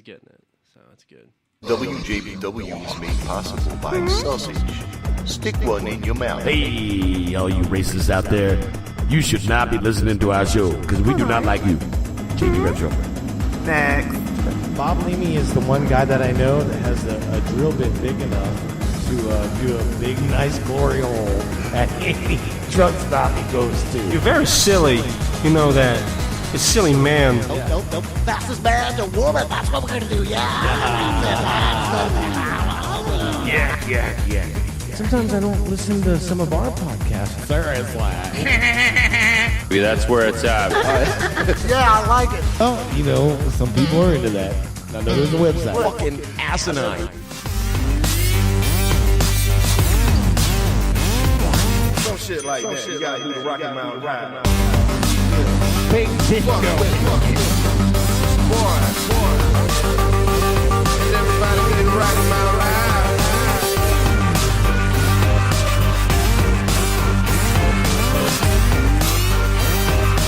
getting it. So that's good. WJBW is made possible by sausage. Stick one in your mouth. Hey, all you racists out there, you should not be listening to our show because we do not like you. JB Rev Show. Next. Bob Leamy is the one guy that I know that has a drill bit big enough to do a big, nice glory hole at any truck stop he goes to. You're very silly. You know that. It's silly, man. The fastest man to woman. That's what we're going to do, Yeah. Sometimes I don't listen to some of our podcasts. Seriously. That's where it's at. Yeah, I like it. Oh, some people are into that. I know there's a website. Fucking asinine. Some shit like that. You gotta do the Rocky Mountain Ride. Big disco. Boy. Is everybody ready to Rocky Mountain Ride?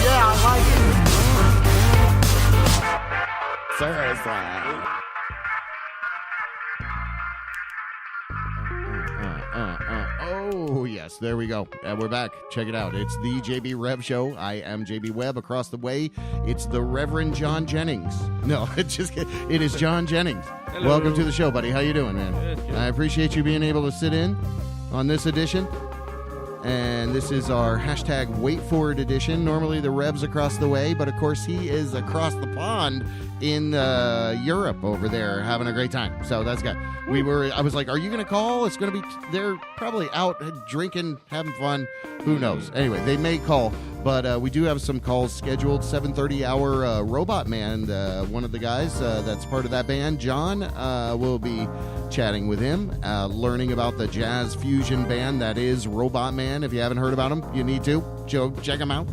Yeah, I like it. Seriously. Oh, yes, there we go. And we're back. Check it out. It's the JB Rev Show. I am JB Webb. Across the way, it's the Reverend John Jennings. No, it is John Jennings. Hello. Welcome to the show, buddy. How you doing, man? Good. I appreciate you being able to sit in on this edition. And this is our hashtag Wait For It edition. Normally the Rev's across the way, but of course he is across the pond in Europe over there having a great time. So that's good. I was like, are you going to call? It's going to be, they're probably out drinking, having fun. Who knows? Anyway, they may call, but we do have some calls scheduled. 7:30 hour Robotman, one of the guys that's part of that band, John, will be chatting with him, learning about the jazz fusion band that is Robotman. If you haven't heard about them, you need to. Check them out.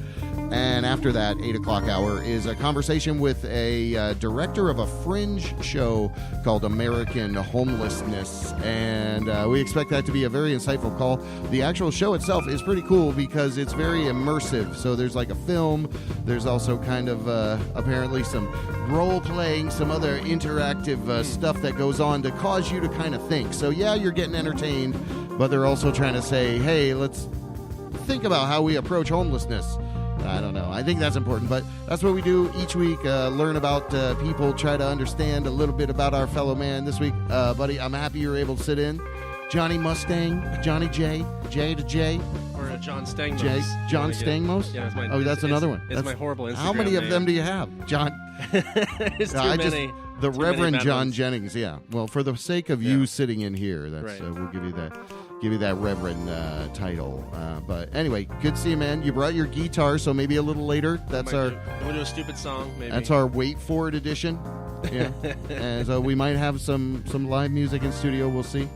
And after that, 8 o'clock hour is a conversation with a director of a Fringe show called American Homelessness. And we expect that to be a very insightful call. The actual show itself is pretty cool because it's very immersive. So there's like a film. There's also kind of apparently some role-playing, some other interactive stuff that goes on to cause you to kind of think. So yeah, you're getting entertained, but they're also trying to say, hey, let's think about how we approach homelessness. I don't know. I think that's important, but that's what we do each week, learn about people, try to understand a little bit about our fellow man. This week, buddy, I'm happy you're able to sit in. Johnny Mustang, Johnny J to J. Or John Stangmos. J. John Stangmos? Yeah, that's another one. It's my horrible Instagram How many of them do you have, John? It's too many. The Too Reverend many John medals. Jennings, yeah. Well, for the sake of you sitting in here, that's Right. we'll give you that Reverend title. But anyway, good to see you, man. You brought your guitar, so maybe a little later. We'll do a stupid song, maybe. That's our Wait For It edition. Yeah. And so we might have some live music in studio. We'll see.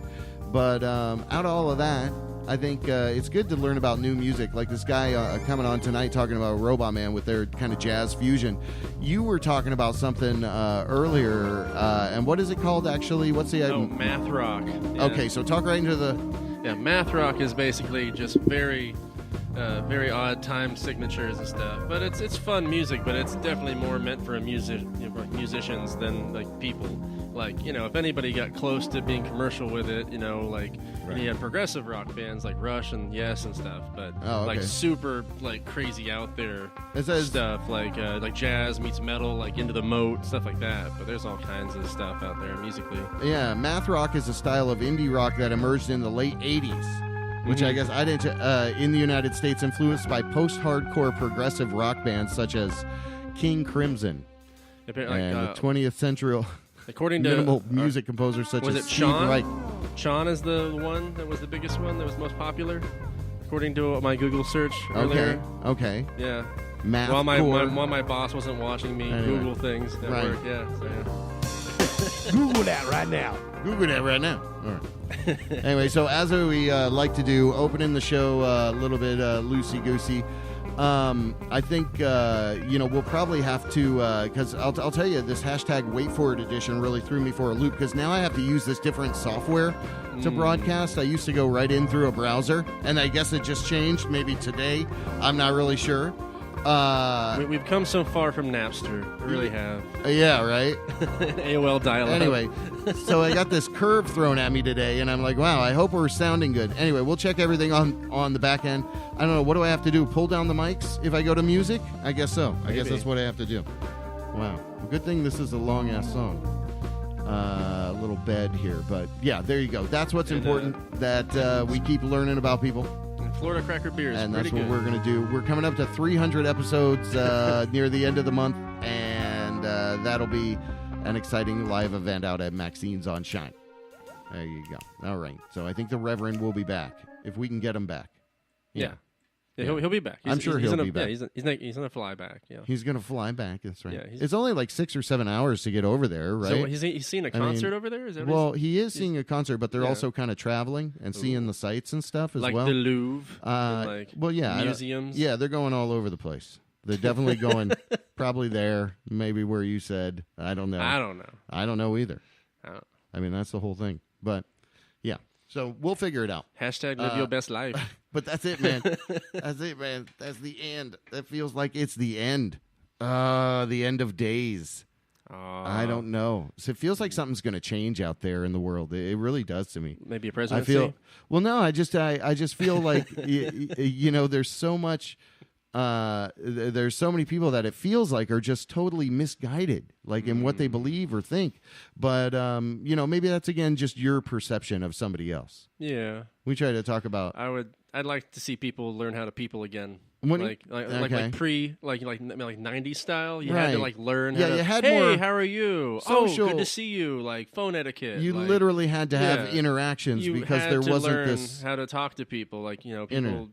But out of all of that, I think it's good to learn about new music. Like this guy coming on tonight talking about Robotman with their kind of jazz fusion. You were talking about something earlier, and what is it called actually? What's the math rock. Yeah. Okay, so talk right into the... Yeah, math rock is basically just very odd time signatures and stuff. But it's fun music, but it's definitely more meant for musicians than like people. Like, if anybody got close to being commercial with it, you had progressive rock bands like Rush and Yes and stuff, but like super like crazy out there stuff like jazz meets metal, like Into the Moat, stuff like that. But there's all kinds of stuff out there musically. Yeah, math rock is a style of indie rock that emerged in the late 80s, which I guess in the United States, influenced by post-hardcore progressive rock bands such as King Crimson and the 20th century... According to minimal music composers such as Steve Reich. Sean is the one that was the biggest one that was most popular, according to my Google search earlier. Okay. Yeah. Math while my boss wasn't watching me Google things at work. Yeah. So, Google that right now. Google that right now. All right. Anyway, so as we like to do, opening the show a little bit loosey-goosey. I think, we'll probably have to, because I'll tell you, this hashtag Wait For It edition really threw me for a loop, because now I have to use this different software to broadcast. I used to go right in through a browser, and I guess it just changed maybe today. I'm not really sure. We've come so far from Napster. We really have. Yeah, right? AOL dial-up. Anyway, so I got this curve thrown at me today, and I'm like, wow, I hope we're sounding good. Anyway, we'll check everything on the back end. I don't know, what do I have to do? Pull down the mics if I go to music? I guess so. I guess that's what I have to do. Wow. Well, good thing this is a long-ass song. A little bed here, but yeah, there you go. That's what's important, that we keep learning about people. Florida Cracker Beer is and that's pretty what good. we're going to do. We're coming up to 300 episodes near the end of the month, and that'll be an exciting live event out at Maxine's on Shine. There you go. All right. So I think the Reverend will be back, if we can get him back. Yeah. He'll be back. I'm sure he'll be back. Yeah, he's gonna fly back. Yeah. He's going to fly back. That's right. Yeah, it's only like 6 or 7 hours to get over there, right? So he's seen a concert over there? Is that well, he is seeing a concert, but they're also kind of traveling and seeing the sights and stuff as like well. Like the Louvre? Museums? Yeah, they're going all over the place. They're definitely going probably there, maybe where you said. I don't know. I don't know either. I mean, that's the whole thing. But, yeah. So we'll figure it out. Hashtag live your best life. But that's it, man. That's it, man. That's the end. That feels like it's the end. The end of days. I don't know. So it feels like something's going to change out there in the world. It really does to me. Maybe a presidency? I just feel like, there's so much... there's so many people that it feels like are just totally misguided, like in what they believe or think. But, maybe that's, again, just your perception of somebody else. Yeah. We try to talk about... I'd like to see people learn how to people again. Okay. Like 90s style. You had to learn how to, you had more how are you? social, oh, good to see you. Like phone etiquette. You literally had to have interactions because there wasn't this how to talk to people. People,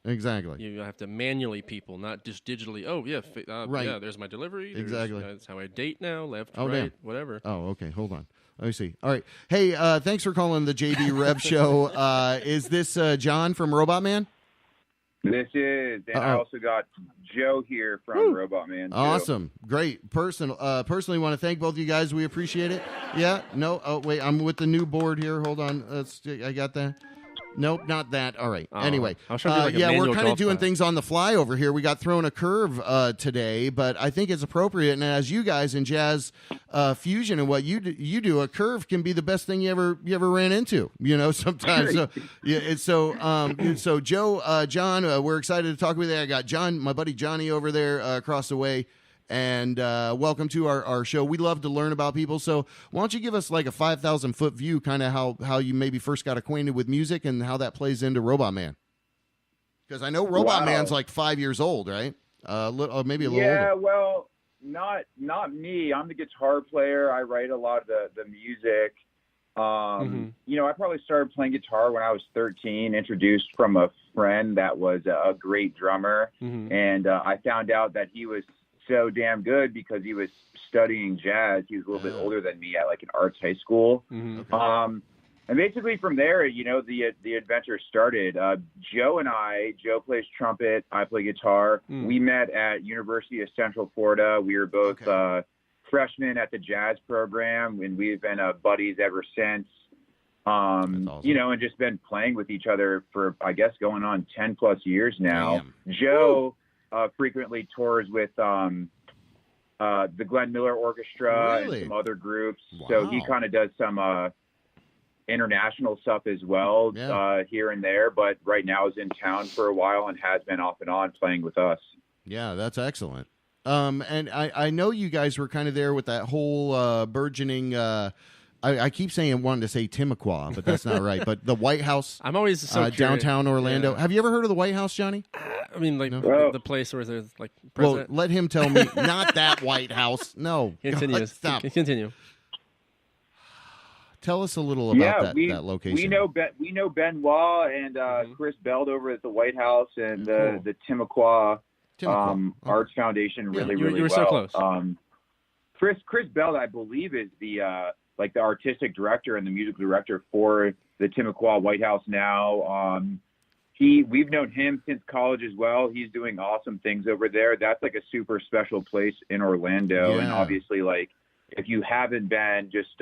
exactly. You have to manually people, not just digitally. Oh yeah, right. Yeah, there's my delivery. Exactly. That's how I date now. Left, right, whatever. Oh, okay. Hold on. Let me see. All right. Hey, thanks for calling the JB Rev Show. Is this John from Robotman? This is, and I also got Joe here from Robotman. Awesome. Great. Personally want to thank both of you guys. We appreciate it. Yeah. No. Oh, wait. I'm with the new board here. Hold on. I got that. Nope, not that. All right. Anyway, we're kind of doing things on the fly over here. We got thrown a curve today, but I think it's appropriate. And as you guys in jazz fusion and what you do, a curve can be the best thing you ever ran into. Sometimes. So Joe, John, we're excited to talk with you. I got John, my buddy Johnny, over there across the way. And welcome to our show. We love to learn about people. So why don't you give us like a 5,000-foot view, kind of how you maybe first got acquainted with music and how that plays into Robotman? Because I know Robotman's like 5 years old, right? Maybe a little older. Yeah, well, not me. I'm the guitar player. I write a lot of the music. I probably started playing guitar when I was 13, introduced from a friend that was a great drummer. And I found out that he was so damn good because he was studying jazz. He was a little bit older than me at like an arts high school. And basically from there, the adventure started. Joe plays trumpet. I play guitar. We met at University of Central Florida. We were both freshmen at the jazz program, and we've been buddies ever since. Awesome. And just been playing with each other for, I guess, going on 10 plus years now. Damn. Joe frequently tours with the Glenn Miller Orchestra and some other groups. Wow. So he kind of does some international stuff as well here and there. But right now is in town for a while and has been off and on playing with us. Yeah, that's excellent. And I know you guys were kind of there with that whole burgeoning I keep saying wanting to say Timuquoa, but that's not right. But the White House, I'm always so downtown Orlando. Yeah. Have you ever heard of the White House, Johnny? I mean, like the place where there's like president. Well, let him tell me. Not that White House. No. Continue. Stop. Continue. Tell us a little about that location. We know Benoit and Chris Beld over at the White House and the Timuquoa Arts Foundation really well. You were so close. Chris Beld, I believe, is the the artistic director and the music director for the Timuquoa White House now. We've known him since college as well. He's doing awesome things over there. That's like a super special place in Orlando. Yeah. And obviously, like, if you haven't been, just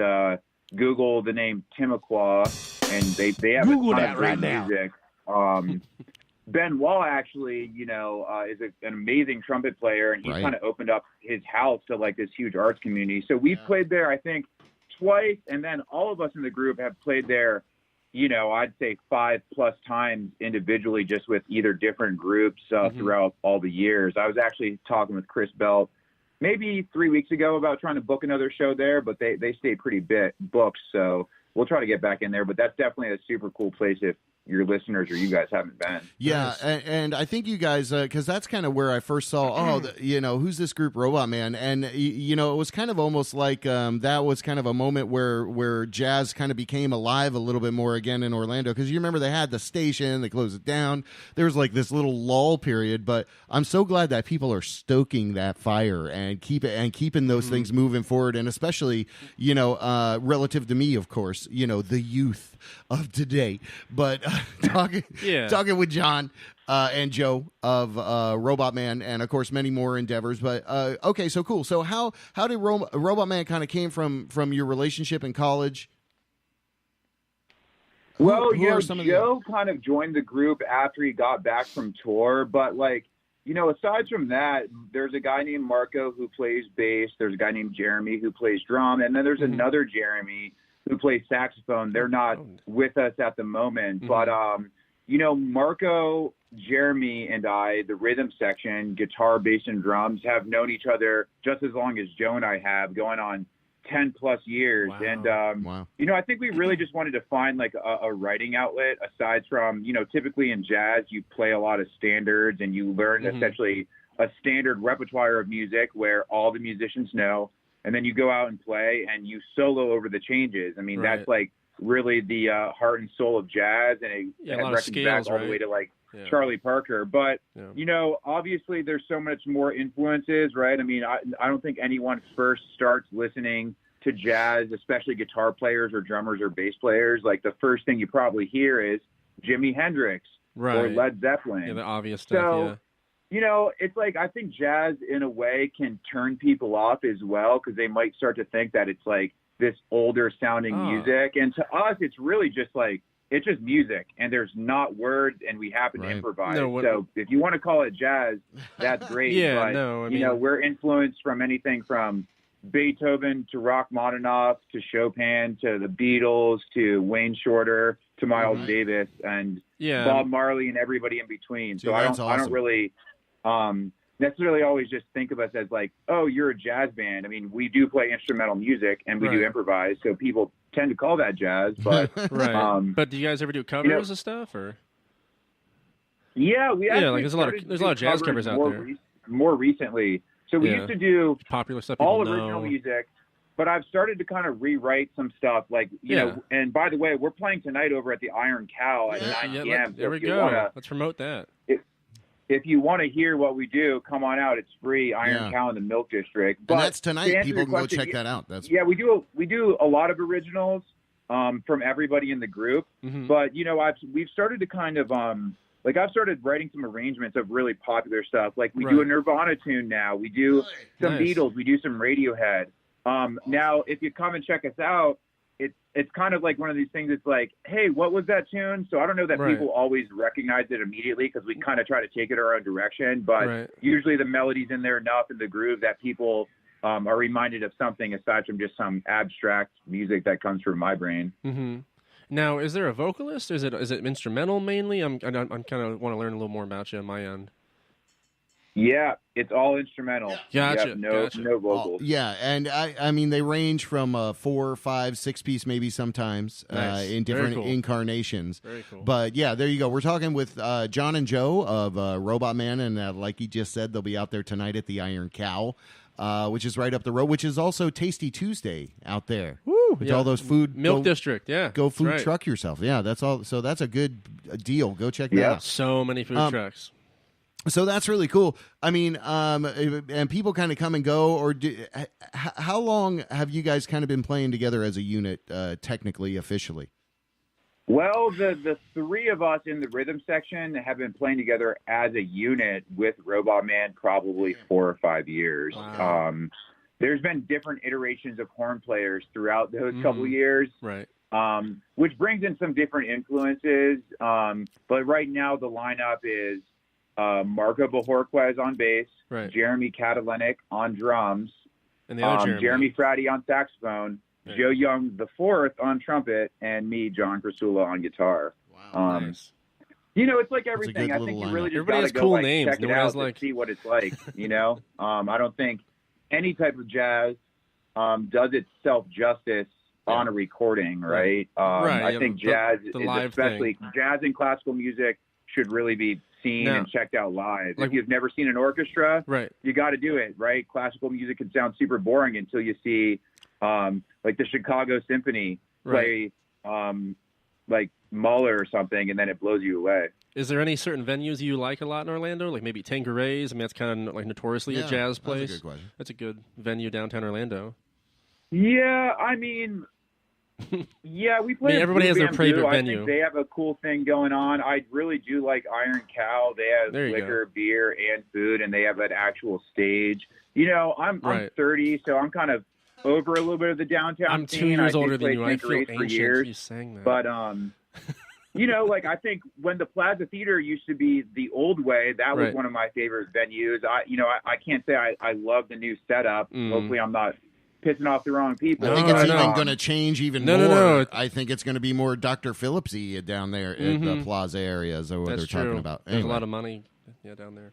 Google the name Timuquoa, and they have Google a ton that of great right now. music. Benoit actually, is an amazing trumpet player, and he's kind of opened up his house to like this huge arts community. So we've played there, I think, twice, and then all of us in the group have played there, I'd say 5+ times individually, just with either different groups throughout all the years. I was actually talking with Chris Belt maybe 3 weeks ago about trying to book another show there, but they stay pretty booked, so we'll try to get back in there. But that's definitely a super cool place if your listeners or you guys haven't been. Yeah, and I think you guys, because that's kind of where I first saw, who's this group, Robotman? And, it was kind of almost like that was kind of a moment where jazz kind of became alive a little bit more again in Orlando. Because you remember they had the station, they closed it down. There was like this little lull period, but I'm so glad that people are stoking that fire and keeping those things moving forward. And especially, relative to me, of course, the youth of today. But talking with John and Joe of Robotman, and of course many more endeavors. But okay, so cool. So how did Robotman kind of came from your relationship in college? Well, Joe kind of joined the group after he got back from tour, but aside from that, there's a guy named Marco who plays bass. There's a guy named Jeremy who plays drum, and then there's another Jeremy who plays saxophone. They're not with us at the moment, but Marco, Jeremy, and I, the rhythm section, guitar, bass, and drums, have known each other just as long as Joe and I have, going on 10+ years. Wow. And I think we really just wanted to find like a writing outlet aside from, typically in jazz you play a lot of standards and you learn essentially a standard repertoire of music where all the musicians know. And then you go out and play and you solo over the changes. I mean, that's like really the heart and soul of jazz, and it reckons back all the way to like Charlie Parker. But, obviously there's so much more influences, right? I mean, I don't think anyone first starts listening to jazz, especially guitar players or drummers or bass players. Like the first thing you probably hear is Jimi Hendrix or Led Zeppelin. Yeah, the obvious stuff, it's like I think jazz in a way can turn people off as well, because they might start to think that it's like this older sounding music. And to us, it's really just like, it's just music and there's not words and we happen to improvise. So if you want to call it jazz, that's great. We're influenced from anything from Beethoven to Rachmaninoff to Chopin to the Beatles to Wayne Shorter to Miles Davis and Bob Marley and everybody in between. So I don't really necessarily always just think of us as like, oh, you're a jazz band. I mean, we do play instrumental music and we do improvise, so people tend to call that jazz. But but do you guys ever do covers of stuff, or? Yeah, we actually there's a lot of jazz covers out there. More recently, so we used to do popular stuff, all original music. But I've started to kind of rewrite some stuff, like know. And by the way, we're playing tonight over at the Iron Cow at 9 p.m. There we go. Let's promote that. If you want to hear what we do, come on out. It's free. Iron Cow in the Milk District. But and that's tonight. People can go check that out. We do a lot of originals from everybody in the group. But we've started to kind of I've started writing some arrangements of really popular stuff. Like we do a Nirvana tune now. We do some Beatles. We do some Radiohead. Now, if you come and check us out, it's kind of like one of these things. It's like, hey, what was that tune? So I don't know that people always recognize it immediately because we kind of try to take it our own direction. But usually the melody's in there enough in the groove that people are reminded of something aside from just some abstract music that comes from my brain. Now, is there a vocalist? Is it instrumental mainly? I'm kind of want to learn a little more about you on my end. Yeah, it's all instrumental. Gotcha. No vocals. And I mean they range from 4, 5, 6 piece maybe sometimes in different incarnations. Very cool. But yeah, there you go. We're talking with John and Joe of Robotman, and like he just said, they'll be out there tonight at the Iron Cow, which is right up the road, which is also Tasty Tuesday out there. Woo! With all those food Milk District. Yeah, go food truck yourself. Yeah, that's all. So that's a good deal. Go check that out. So many food trucks. So that's really cool. I mean, and people kind of come and go. Or how long have you guys kind of been playing together as a unit, technically, officially? Well, the three of us in the rhythm section have been playing together as a unit with Robotman probably 4 or 5 years. Wow. There's been different iterations of horn players throughout those couple years. Right. which brings in some different influences. But right now the lineup is Marco Bajorquez on bass, right. Jeremy Katalenik on drums, and the other Jeremy Frati on saxophone, right. Joe Young the fourth on trumpet, and me, John Crasula, on guitar. Wow, nice. You know, it's like everything. I think you really just gotta go names. check it out to see what it's like. You know, I don't think any type of jazz does itself justice on a recording, right? I think jazz, especially jazz and classical music, should really be seen and checked out live. Like, if you've never seen an orchestra, right, you got to do it, right? Classical music can sound super boring until you see, like the Chicago Symphony play, like Mahler or something, and then it blows you away. Is there any certain venues you like a lot in Orlando? Like maybe Tanqueray's? I mean, that's kind of like notoriously a jazz place. That's a good question. That's a good venue downtown Orlando. Yeah, I mean, we play. Everybody has their favorite venue. I think they have a cool thing going on. I really do like Iron Cow. They have liquor, beer, and food, and they have an actual stage. You know, I'm 30, so I'm kind of over a little bit of the downtown I'm 2 scene. years older than you. I feel for ancient. years, you saying that. But you know, like I think when the Plaza Theater used to be the old way, that was one of my favorite venues. I can't say I love the new setup. Hopefully, I'm not pissing off the wrong people. I think it's even going to change even more. No. I think it's going to be more Dr. Phillipsy down there in the Plaza areas, or what they're talking about. There's a lot of money, down there.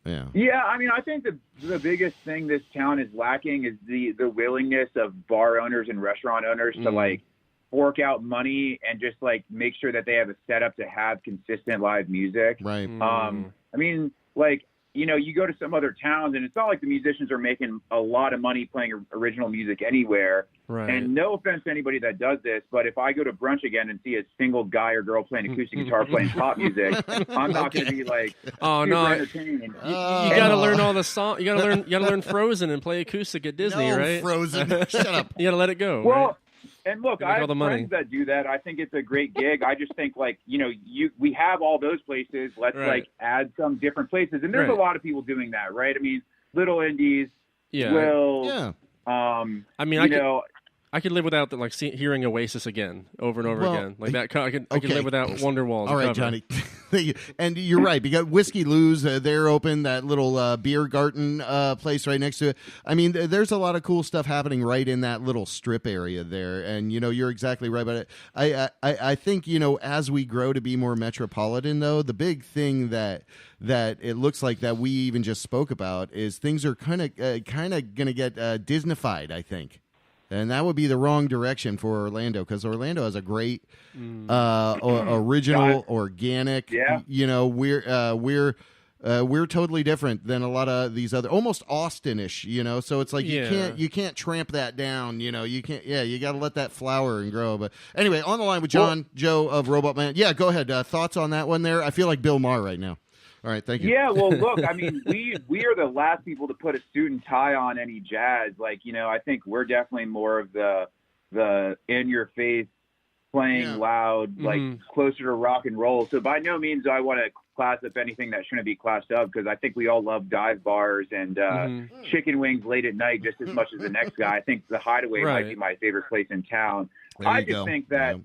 Yeah, I mean, I think the biggest thing this town is lacking is the willingness of bar owners and restaurant owners to like fork out money and just like make sure that they have a setup to have consistent live music. Right. I mean, like, you know, you go to some other towns and it's not like the musicians are making a lot of money playing original music anywhere. Right. And no offense to anybody that does this, but if I go to brunch again and see a single guy or girl playing acoustic guitar playing pop music, I'm not going to be like, oh no, entertaining. You got to learn all the songs. You got to learn Frozen and play acoustic at Disney, right? Frozen. Shut up. You got to let it go. Well. Right? And look, I have friends that do that. I think it's a great gig. I just think, like, you know, we have all those places. Let's like add some different places. And there's a lot of people doing that, right? I mean, little indies will. Yeah. I mean, I could live without hearing Oasis again over and over again like that. I could live without Wonderwall. All right, Johnny. And you're right, because Whiskey Lou's, they're open, that little beer garden place right next to it. I mean, there's a lot of cool stuff happening right in that little strip area there. And, you know, you're exactly right about it. I think, you know, as we grow to be more metropolitan, though, the big thing that it looks like that we even just spoke about is things are kind of going to get Disneyfied, I think. And that would be the wrong direction for Orlando, because Orlando has a great original, organic. Yeah. You know, we're totally different than a lot of these other, almost Austin-ish. You know, so it's like you can't tramp that down. You know, you can't. Yeah, you got to let that flower and grow. But anyway, on the line with Joe of Robotman. Yeah, go ahead. Thoughts on that one there? I feel like Bill Maher right now. All right, thank you. Yeah, well, look, I mean, we are the last people to put a suit and tie on any jazz. Like, you know, I think we're definitely more of the in your face, playing loud, like closer to rock and roll. So by no means do I want to class up anything that shouldn't be classed up, because I think we all love dive bars and chicken wings late at night just as much as the next guy. I think the Hideaway might be my favorite place in town. I just think that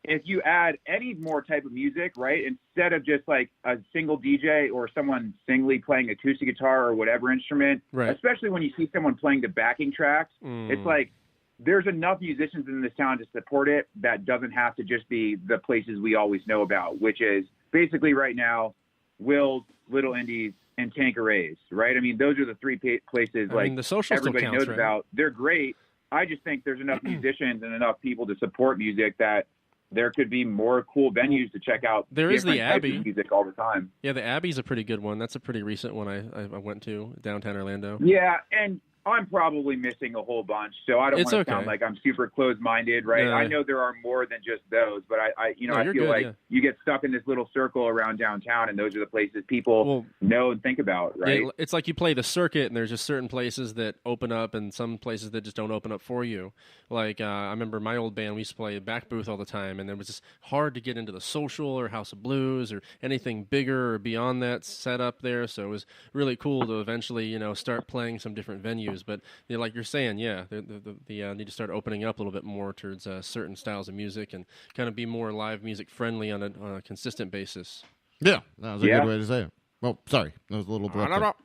if you add any more type of music, right, instead of just like a single DJ or someone singly playing acoustic guitar or whatever instrument, especially when you see someone playing the backing tracks, it's like there's enough musicians in this town to support it that doesn't have to just be the places we always know about, which is basically right now Will's, Little Indies, and Tanqueray's, right? I mean, those are the three places the social everybody still counts, knows about. They're great. I just think there's enough musicians and enough people to support music that there could be more cool venues to check out. There is the Abbey. Music all the time. Yeah, the Abbey's a pretty good one. That's a pretty recent one I went to, downtown Orlando. Yeah, and I'm probably missing a whole bunch, so I don't want to sound like I'm super closed-minded, right? I know there are more than just those, but I feel like you get stuck in this little circle around downtown, and those are the places people know and think about, right? Yeah, it's like you play the circuit, and there's just certain places that open up, and some places that just don't open up for you. Like I remember my old band, we used to play back booth all the time, and it was just hard to get into the Social or House of Blues or anything bigger or beyond that set up there. So it was really cool to eventually, start playing some different venues years. But like you're saying, yeah, they need to start opening up a little bit more towards certain styles of music and kind of be more live music friendly on a consistent basis. Yeah, that was a good way to say it. Well, sorry, that was a little abrupt.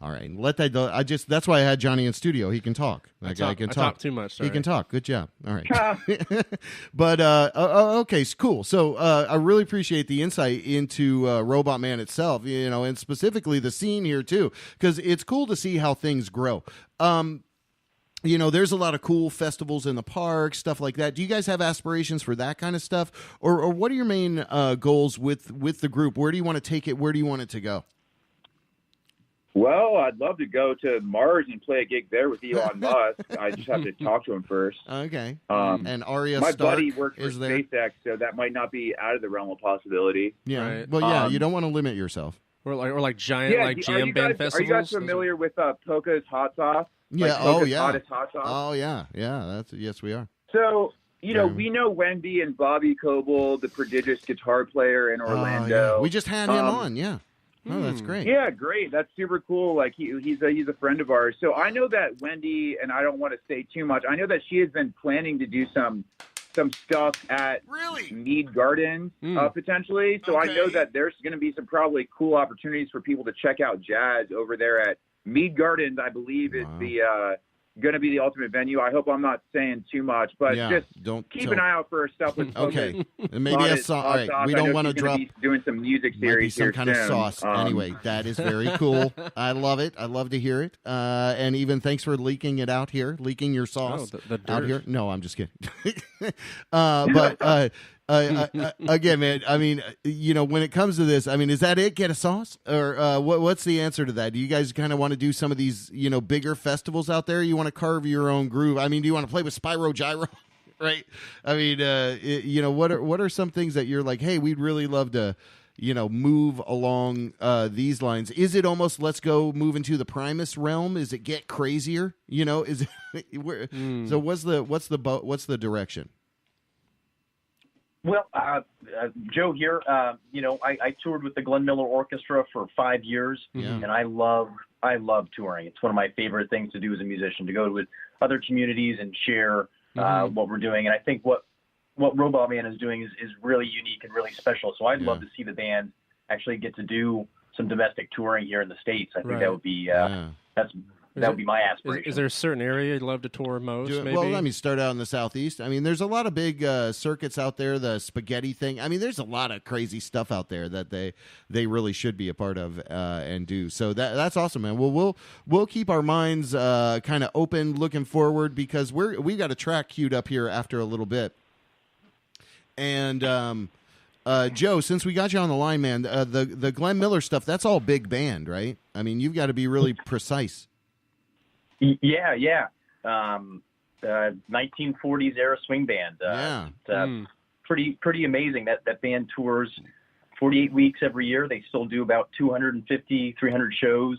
All right, let that go. That's why I had Johnny in studio. He can talk. That guy can talk. I talk too much. Sorry. He can talk. Good job. All right. But okay, cool. So I really appreciate the insight into Robotman itself, and specifically the scene here too, because it's cool to see how things grow. There's a lot of cool festivals in the park, stuff like that. Do you guys have aspirations for that kind of stuff, or what are your main goals with the group? Where do you want to take it? Where do you want it to go? Well, I'd love to go to Mars and play a gig there with Elon Musk. I just have to talk to him first. Okay. And Arya my Stark buddy works for is there. SpaceX, so that might not be out of the realm of possibility. Yeah. Right. Well, yeah, you don't want to limit yourself. Or like giant jam band festivals. Are you guys familiar with Polka's Hot Sauce? Yeah. Polka's Hottest Hot Sauce? Oh yeah. Yeah. Yes, we are. So we know Wendy and Bobby Coble, the prodigious guitar player in Orlando. Yeah. We just had him on. Yeah. Oh, that's great. Yeah, great. That's super cool. Like he's a friend of ours. So I know that Wendy, and I don't want to say too much. I know that she has been planning to do some stuff at Mead Gardens potentially. So I know that there's going to be some probably cool opportunities for people to check out jazz over there at Mead Gardens. I believe is the going to be the ultimate venue. I hope I'm not saying too much, but keep an eye out for stuff with okay. Maybe a song. All right, we don't want to drop doing some music series. Some kind soon. Of sauce. Anyway, that is very cool. I love it. I love to hear it. And even thanks for leaking it out here, leaking your sauce out here. No, I'm just kidding. But again, man, I mean, when it comes to this, I mean, is that it? Get a sauce? Or what's the answer to that? Do you guys kind of want to do some of these, bigger festivals out there? You want to carve your own groove? I mean, do you want to play with Spyro Gyro? Right? I mean, what are some things that you're like, hey, we'd really love to, move along these lines? Is it almost let's go move into the Primus realm? Is it get crazier? Is it so what's the direction? Well, Joe here, I toured with the Glenn Miller Orchestra for 5 years, and I love touring. It's one of my favorite things to do as a musician, to go with other communities and share what we're doing. And I think what Robotman is doing is really unique and really special. So I'd love to see the band actually get to do some domestic touring here in the States. I think that would be that would be my aspiration. Is there a certain area you'd love to tour most? Maybe? Well, let me start out in the Southeast. I mean, there's a lot of big circuits out there, the spaghetti thing. I mean, there's a lot of crazy stuff out there that they really should be a part of and do. So that's awesome, man. Well, we'll keep our minds kind of open, looking forward, because we got a track queued up here after a little bit. And Joe, since we got you on the line, man, the Glenn Miller stuff, that's all big band, right? I mean, you've got to be really precise. Yeah. 1940s era swing band. Pretty amazing. That band tours 48 weeks every year. They still do about 250, 300 shows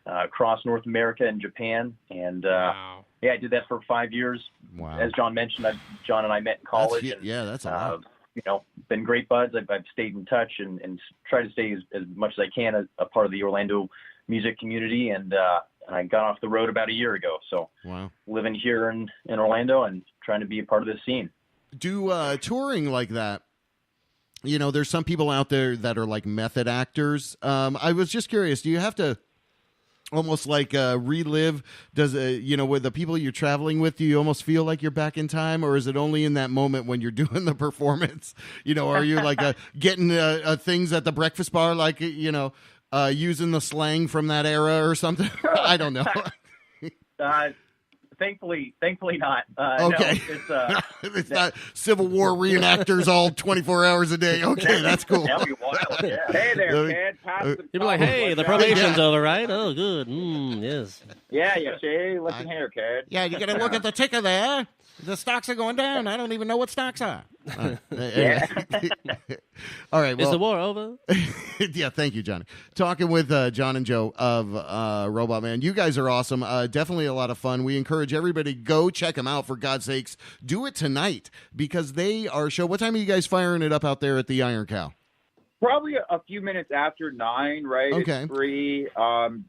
across North America and Japan. And I did that for 5 years. Wow. As John mentioned, John and I met in college. That's a lot. Been great buds. I've stayed in touch and tried to stay as much as I can as a part of the Orlando music community. And I got off the road about a year ago. So living here in Orlando and trying to be a part of this scene. Do touring like that, there's some people out there that are like method actors. I was just curious, do you have to almost like relive, with the people you're traveling with, do you almost feel like you're back in time, or is it only in that moment when you're doing the performance? Are you like getting things at the breakfast bar, like, using the slang from that era or something? I don't know. Thankfully not. Okay. No, it's not Civil War reenactors all 24 hours a day. Okay, that's cool. That'll be wild, yeah. Hey there, kid. You'd be like, hey, the probation's over, right? Oh, good. Yes. Yeah, see? Listen here, kid. Yeah, you got to look at the ticker there. The stocks are going down. I don't even know what stocks are. All right. Well, is the war over? Yeah, thank you, Johnny. Talking with John and Joe of Robotman. You guys are awesome. Definitely a lot of fun. We encourage everybody, go check them out, for God's sakes. Do it tonight, because they are show. What time are you guys firing it up out there at the Iron Cow? Probably a few minutes after 9, right? Okay. It's free.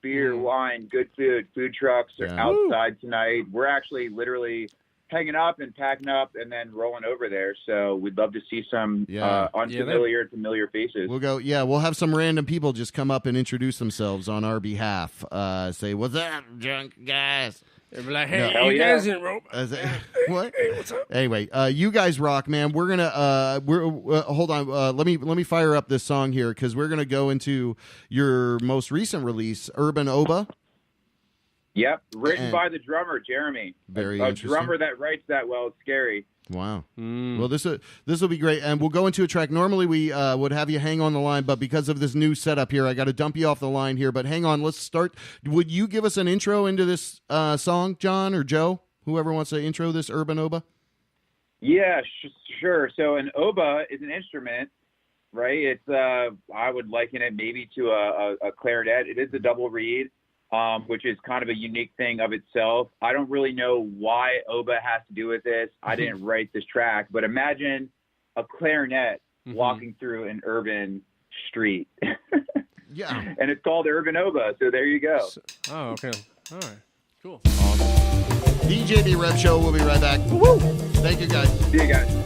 Beer, wine, good food. Food trucks are outside tonight. We're actually literally hanging up and packing up and then rolling over there. So we'd love to see some unfamiliar, familiar faces. We'll go. Yeah, we'll have some random people just come up and introduce themselves on our behalf. Say, "What's up, drunk guys?" They'll be like, "Hey, you guys in rope?" What? Hey, what's up? Anyway, you guys rock, man. We're gonna hold on. Let me fire up this song here because we're gonna go into your most recent release, Urban Oba. Yep, written by the drummer Jeremy. Very a interesting. drummer that writes that well. It's scary. Wow. Well, this will be great, and we'll go into a track. Normally, we would have you hang on the line, but because of this new setup here, I got to dump you off the line here. But hang on, let's start. Would you give us an intro into this song, John or Joe, whoever wants to intro this Urban Oba? Yeah, sure. So an oba is an instrument, right? It's I would liken it maybe to a clarinet. It is a double reed. Which is kind of a unique thing of itself. I don't really know why oba has to do with this. I didn't write this track, but imagine a clarinet walking through an urban street. Yeah. And it's called Urban Oba, so there you go. Oh, okay. All right. Cool. Awesome. DJB Rev Show. We'll be right back. Woo! Thank you, guys. See you guys.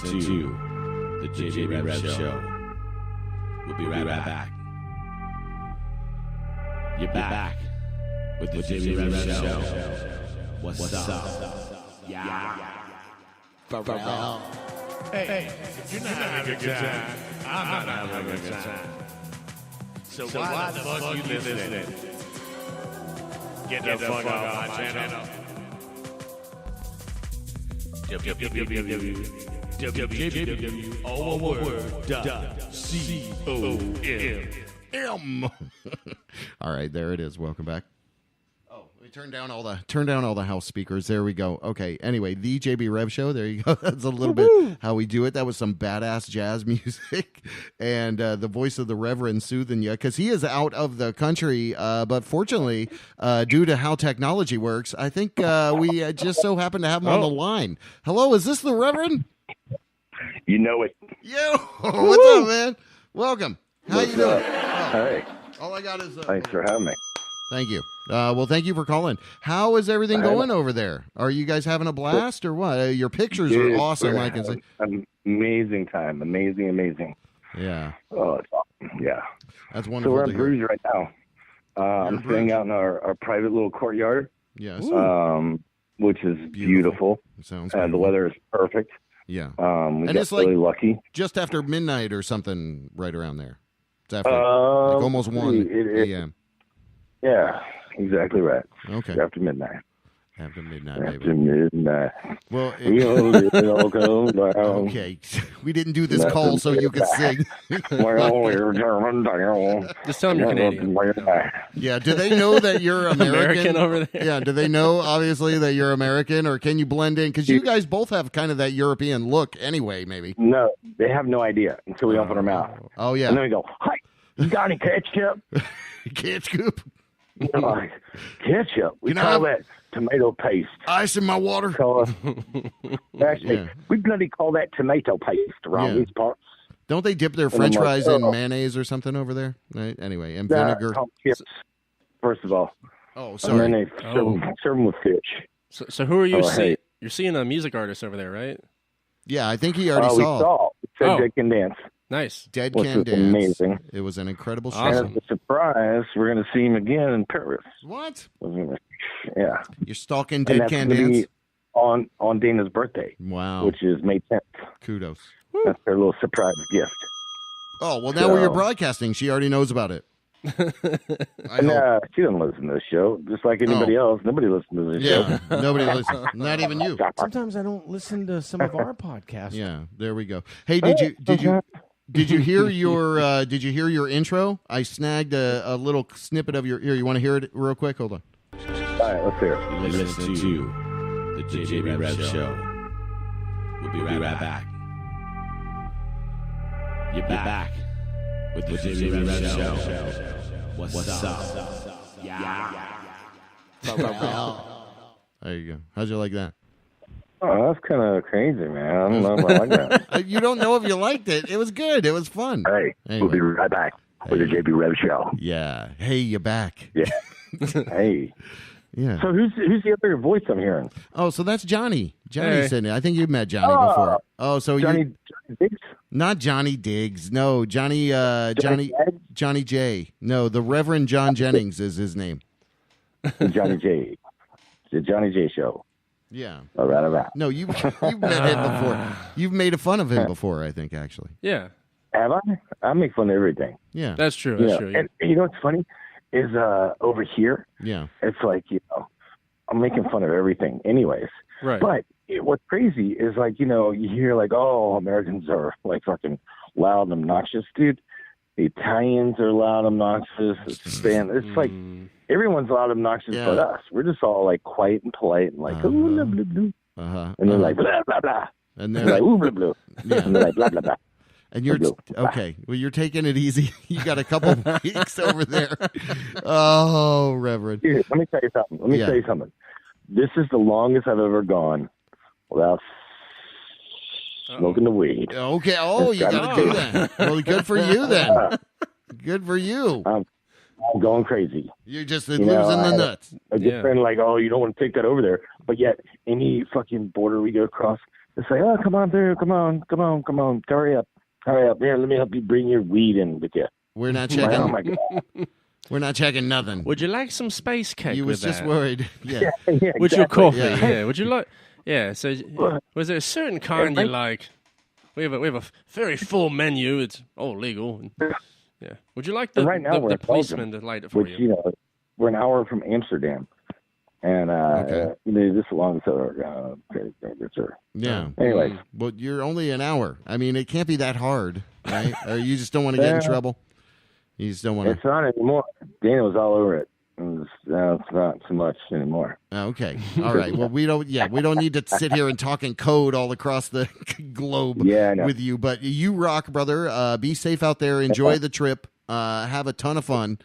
listening to the WJBW Show. We'll be right back. You're back with the WJBW Show. What's up? Yeah. Pharrell. Hey, if you're not having a good time, I'm not having a good time. So why the fuck you listening? Get the fuck off my channel. WJBW.com. All right, there it is. Welcome back. Oh, we turned down all the house speakers. There we go. Okay. Anyway, the JB Rev Show. There you go. That's a little bit how we do it. That was some badass jazz music, and the voice of the Reverend soothing you because he is out of the country. But fortunately, due to how technology works, I think we just so happen to have him on the line. Hello, is this the Reverend? You know it. Yo, what's up, man? Welcome. How you doing? Hey. All I got is. Thanks for having me. Thank you. Well, thank you for calling. How is everything going over there? Are you guys having a blast or what? Your pictures are awesome. I can say. Amazing time. Amazing. Yeah. Oh, it's awesome. Yeah. That's wonderful. So we're in Bruges right now. I'm staying out in our private little courtyard. Yes. Which is beautiful. Sounds the weather is perfect. Yeah. We got it's really lucky. Just after midnight or something right around there. It's after like almost 1 a.m. Yeah, exactly right. Okay. After midnight. After midnight, baby. After midnight. Well, okay. We didn't do this call so you could sing. Just tell them you're Canadian. Yeah, do they know that you're American? Over there? Yeah, do they know, obviously, that you're American, or can you blend in? Because you guys both have kind of that European look anyway, maybe. No, they have no idea until we open our mouth. Oh, yeah. And then we go, hi, you got any ketchup? Ketchup? Like, ketchup. We call that tomato paste. Ice in my water. Actually, we bloody call that tomato paste around these parts. Don't they dip their French fries in mayonnaise or something over there? Right? Anyway, and vinegar. Chips, first of all. Oh, sorry. And then they serve them with fish. So who are you seeing? You're seeing a music artist over there, right? Yeah, I think he already We saw. It said Dead Can Dance. Nice. Dead Can Dance. Amazing. It was an incredible show. And as a surprise, we're going to see him again in Paris. What? Yeah. You're stalking Dead Can Dance? On Dana's birthday. Wow. Which is May 10th. Kudos. That's their little surprise gift. Oh, well, now we're broadcasting. She already knows about it. No, she doesn't listen to the show. Just like anybody else, nobody listens to the show. Nobody listens. Not even you. Sometimes I don't listen to some of our podcasts. Yeah, there we go. Hey, did you hear your intro? I snagged a little snippet of your. Here, you want to hear it real quick? Hold on. All right, let's hear it. You're listening to the WJBW Show. We'll be right back. You're back with the WJBW Show. What's up? Yeah. There you go. How'd you like that? Oh, that's kind of crazy, man. I don't know if I like that. You don't know if you liked it. It was good. It was fun. Hey, anyway. We'll be right back with the JB Rev Show. Yeah. Hey, you're back. Yeah. Hey. Yeah. So who's the other voice I'm hearing? Oh, so that's Johnny. Johnny Sydney. I think you've met Johnny before. Oh, so Johnny Diggs? Not Johnny Diggs. No, Johnny J. No, the Reverend John Jennings is his name. Johnny J. The Johnny J Show. Yeah. All right. No, you've met him before. You've made fun of him before, I think, actually. Yeah. Have I? I make fun of everything. Yeah. That's true. That's true. And you know what's funny is over here. Yeah. It's like I'm making fun of everything, anyways. Right. But what's crazy is you hear Americans are like fucking loud and obnoxious, dude. The Italians are loud, obnoxious. It's like everyone's loud, obnoxious, but us. We're just all like quiet and polite and like ooh, blah, blah, blah. And they're like blah blah blah. And they're like ooh blah blah. And they're like blah blah blah. And you're okay. Well, you're taking it easy. You got a couple weeks over there. Oh, Reverend. Here, let me tell you something. This is the longest I've ever gone without smoking the weed. Okay. Oh, you got to do that. Well, good for you then. Good for you. I'm going crazy. You're just losing the nuts. I just been like, you don't want to take that over there. But yet, any fucking border we go across, It's like, oh, come on through, come on, hurry up. Here, let me help you bring your weed in with you. We're not checking. Oh my God. We're not checking nothing. Would you like some space cake? You was with just that? worried. Yeah. With your exactly. coffee. Yeah. Yeah. Would you like? Yeah. So, was there a certain kind you like? We have a very full menu. It's all legal. Yeah. Would you like the right now we're the in policeman Belgium, to light it for which, you? we're an hour from Amsterdam. And this along the Yeah. Anyways. But you're only an hour. I mean, it can't be that hard, right? Or you just don't want to get in trouble? You just don't want to. It's not anymore. Dana was all over it. It's not so much anymore. Okay. All right. Well, we don't need to sit here and talk in code all across the globe with you. But you rock, brother. Be safe out there. Enjoy the trip. Have a ton of fun.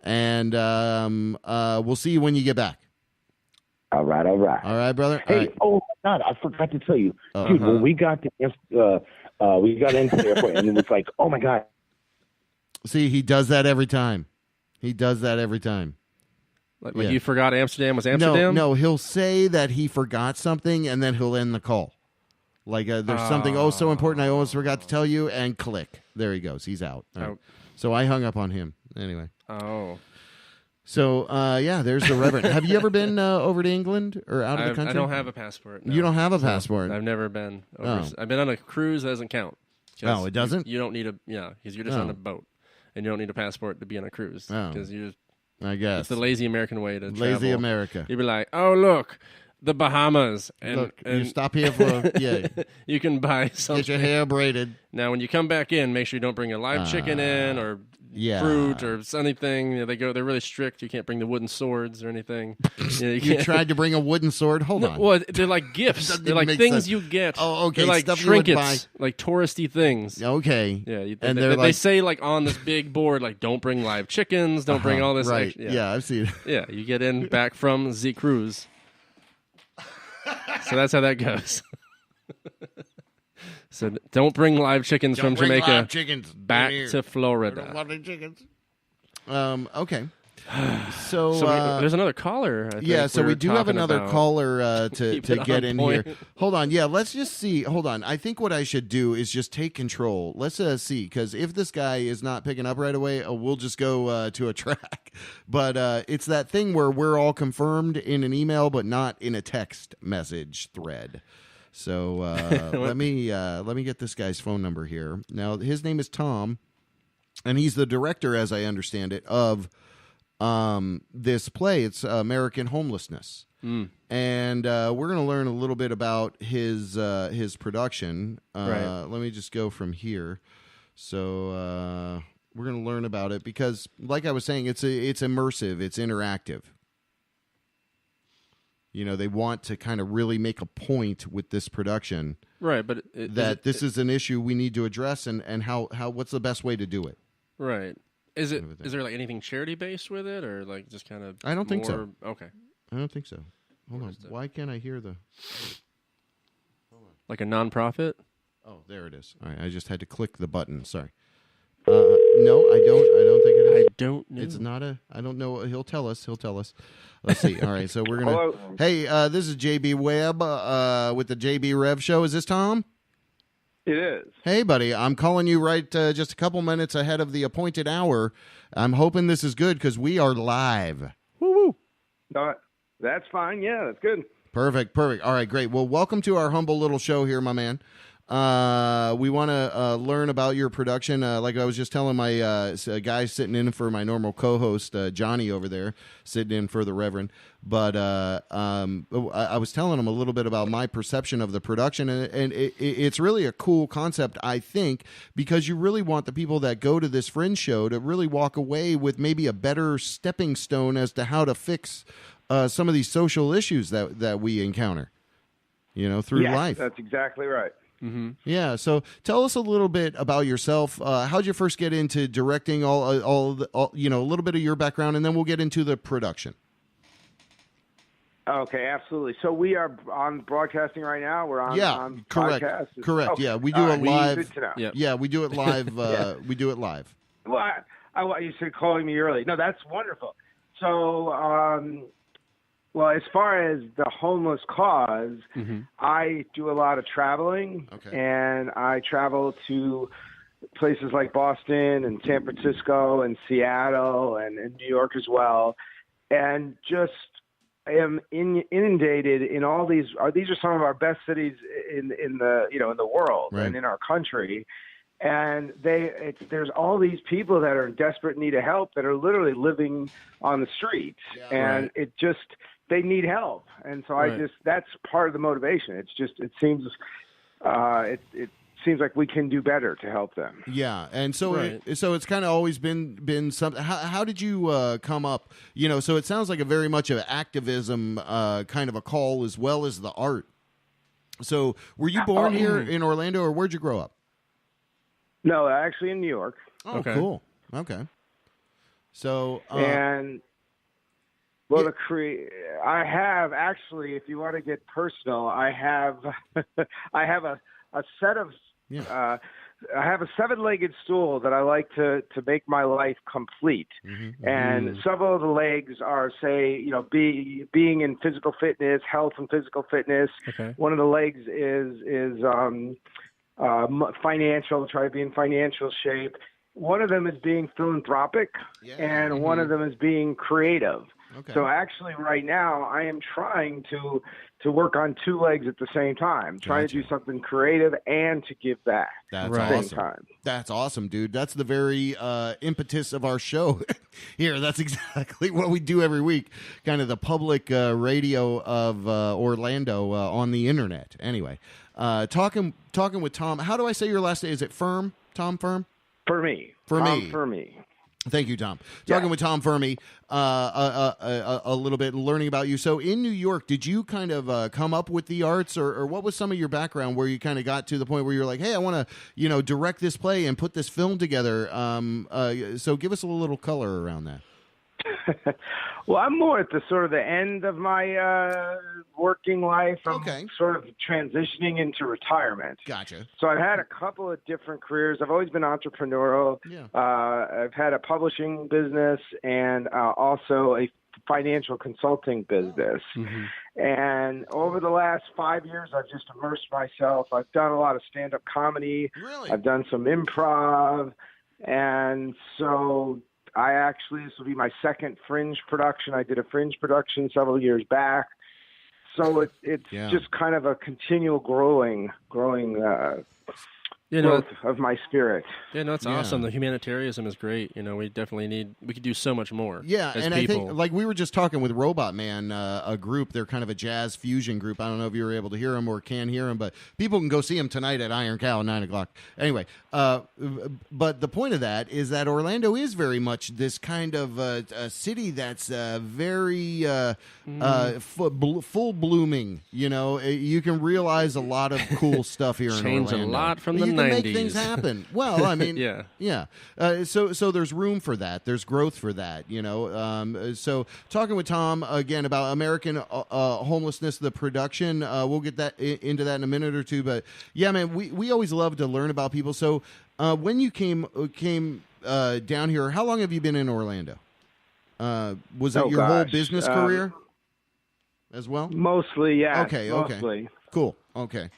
And we'll see you when you get back. All right. All right, brother. Hey, all right. oh my God, I forgot to tell you, dude. When we got to into the airport, and it was like, oh my God. See, he does that every time. Like you forgot Amsterdam was Amsterdam? No, he'll say that he forgot something, and then he'll end the call. Like there's something so important I almost forgot to tell you, and click. There he goes. He's out. All right. So I hung up on him. Anyway. Oh. So, there's the Reverend. Have you ever been over to England or out of the country? I don't have a passport. No. You don't have a passport? I've never been. I've been on a cruise. That doesn't count. Oh, it doesn't? You don't need because you're just on a boat. And you don't need a passport to be on a cruise. Because I guess. It's the lazy American way to travel. Lazy America. You'd be like, oh, look, the Bahamas. And you stop here for, you can buy something. Get your hair braided. Now, when you come back in, make sure you don't bring a live chicken in or fruit or anything. They're really strict. You can't bring the wooden swords or anything. You tried to bring a wooden sword? Hold on. Well, they're like gifts. They're like things sense. you get. Oh, okay. They're like Stuff trinkets, like touristy things. Okay. Yeah. And they say like on this big board, like don't bring live chickens, don't bring all this. Right. Yeah, I've seen it. Yeah, you get in back from the cruise. So that's how that goes. So don't bring live chickens from Jamaica back to Florida. I don't want any chickens. Okay. So there's another caller. I think so we do have another caller to get in point. here. Hold on. Yeah, let's just see. Hold on. I think what I should do is just take control. Let's see, because if this guy is not picking up right away, we'll just go to a track. But it's that thing where we're all confirmed in an email, but not in a text message thread. So let me get this guy's phone number here. Now, his name is Tom, and he's the director, as I understand it, of this play. It's American Homelessness. And we're going to learn a little bit about his production. Right. Let me just go from here. So we're going to learn about it because, like I was saying, it's immersive, it's interactive. They want to kind of really make a point with this production, right? But this is an issue we need to address, and how what's the best way to do it, right? Is there like anything charity based with it, or like just kind of? I don't think so. Okay, I don't think so. Hold on, why can't I hear the? Like a nonprofit? Oh, there it is. All right, I just had to click the button. Sorry. No, I don't think it is. I don't know. It's not a. I don't know. He'll tell us. Let's see. All right, so we're gonna. Hello. Hey, this is JB Webb with the JB Rev Show. Is this Tom? It is. Hey, buddy. I'm calling you right just a couple minutes ahead of the appointed hour. I'm hoping this is good because we are live. Woo woo. That's fine. Yeah, that's good. Perfect. All right, great. Well, welcome to our humble little show here, my man. We want to learn about your production. Like I was just telling my guy sitting in for my normal co-host, Johnny over there, sitting in for the Reverend. But I was telling him a little bit about my perception of the production, and it's really a cool concept, I think, because you really want the people that go to this Fringe show to really walk away with maybe a better stepping stone as to how to fix some of these social issues that we encounter, through life. That's exactly right. Mm-hmm. Yeah, so tell us a little bit about yourself. How'd you first get into directing? All a little bit of your background, and then we'll get into the production. Okay, absolutely. So we are on broadcasting right now. We're on. On correct. podcast. Correct. Okay. Yeah, we do it live. Good to know. Yep. Yeah, we do it live. We do it live. Well, you said calling me early. No, that's wonderful. So Well, as far as the homeless cause, I do a lot of traveling, and I travel to places like Boston and San Francisco and Seattle and New York as well, and just am inundated in all these. These are some of our best cities in the world and in our country. And there's all these people that are in desperate need of help that are literally living on the streets, and they need help. And so that's part of the motivation. It seems like we can do better to help them. Yeah, and so it's kind of always been something. How did you come up? So it sounds like a very much of activism kind of a call as well as the art. So were you born here in Orlando, or where'd you grow up? No, actually in New York. Oh, cool. Okay. So I have actually, if you want to get personal, I have a set of I have a 7-legged stool that I like to make my life complete. And several of the legs are, say, being in physical fitness, health and physical fitness. One of the legs is financial, try to be in financial shape. One of them is being philanthropic, and one of them is being creative. So actually right now I am trying to work on 2 legs at the same time, trying to do something creative and to give back at the same time. That's awesome, dude. That's the very impetus of our show here. That's exactly what we do every week, kind of the public radio of Orlando on the internet. Anyway, talking with Tom. How do I say your last name? Is it Firm? Tom Firm? Fermi. Fermi. Fermi. Thank you, Tom. Talking with Tom Fermi a little bit and learning about you. So in New York, did you kind of come up with the arts, or what was some of your background where you kind of got to the point where you're like, hey, I want to, direct this play and put this film together. So give us a little color around that. Well, I'm more at the end of my working life. I'm sort of transitioning into retirement. Gotcha. So I've had a couple of different careers. I've always been entrepreneurial. I've had a publishing business and also a financial consulting business. And over the last 5 years, I've just immersed myself. I've done a lot of stand-up comedy. Really? I've done some improv. And so this will be my second Fringe production. I did a Fringe production several years back. So it's just kind of a continual growing growth of my spirit. Yeah, no, it's awesome. The humanitarianism is great. We definitely we could do so much more. Yeah, as and people. I think, like we were just talking with Robotman, a group, they're kind of a jazz fusion group. I don't know if you were able to hear them or can hear them, but people can go see them tonight at Iron Cow at 9 o'clock. Anyway, but the point of that is that Orlando is very much this kind of a city that's very full blooming. You can realize a lot of cool stuff here in Orlando. Changed a lot from the 90s. You can make things happen. Well, I mean, yeah. So there's room for that. There's growth for that. So talking with Tom again about American Homelessness, the production. We'll get into that in a minute or two. But yeah, man, we always love to learn about people. So when you came down here, how long have you been in Orlando? Was that your whole business career as well? Mostly, yeah. Okay. Mostly. Cool. Okay.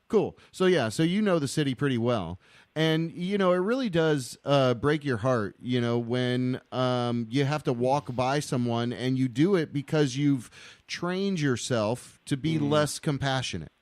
Cool. So you know the city pretty well. And, it really does break your heart, when you have to walk by someone and you do it because you've trained yourself to be less compassionate.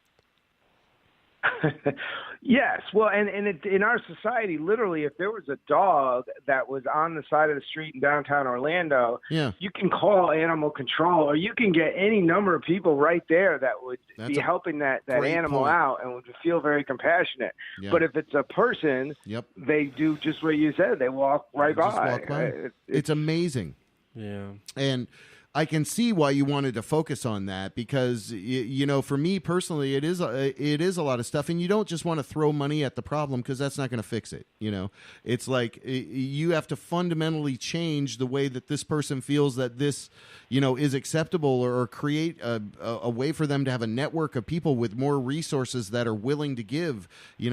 Yes. Well, and in our society, literally, if there was a dog that was on the side of the street in downtown Orlando, you can call animal control, or you can get any number of people right there that would be helping that animal out and would feel very compassionate. Yeah. But if it's a person, they do just what you said. They walk right by. Walk by. It's amazing. Yeah. And I can see why you wanted to focus on that because, for me personally, it is a lot of stuff. And you don't just want to throw money at the problem because that's not going to fix it. It's like you have to fundamentally change the way that this person feels that this, is acceptable or create a way for them to have a network of people with more resources that are willing to give,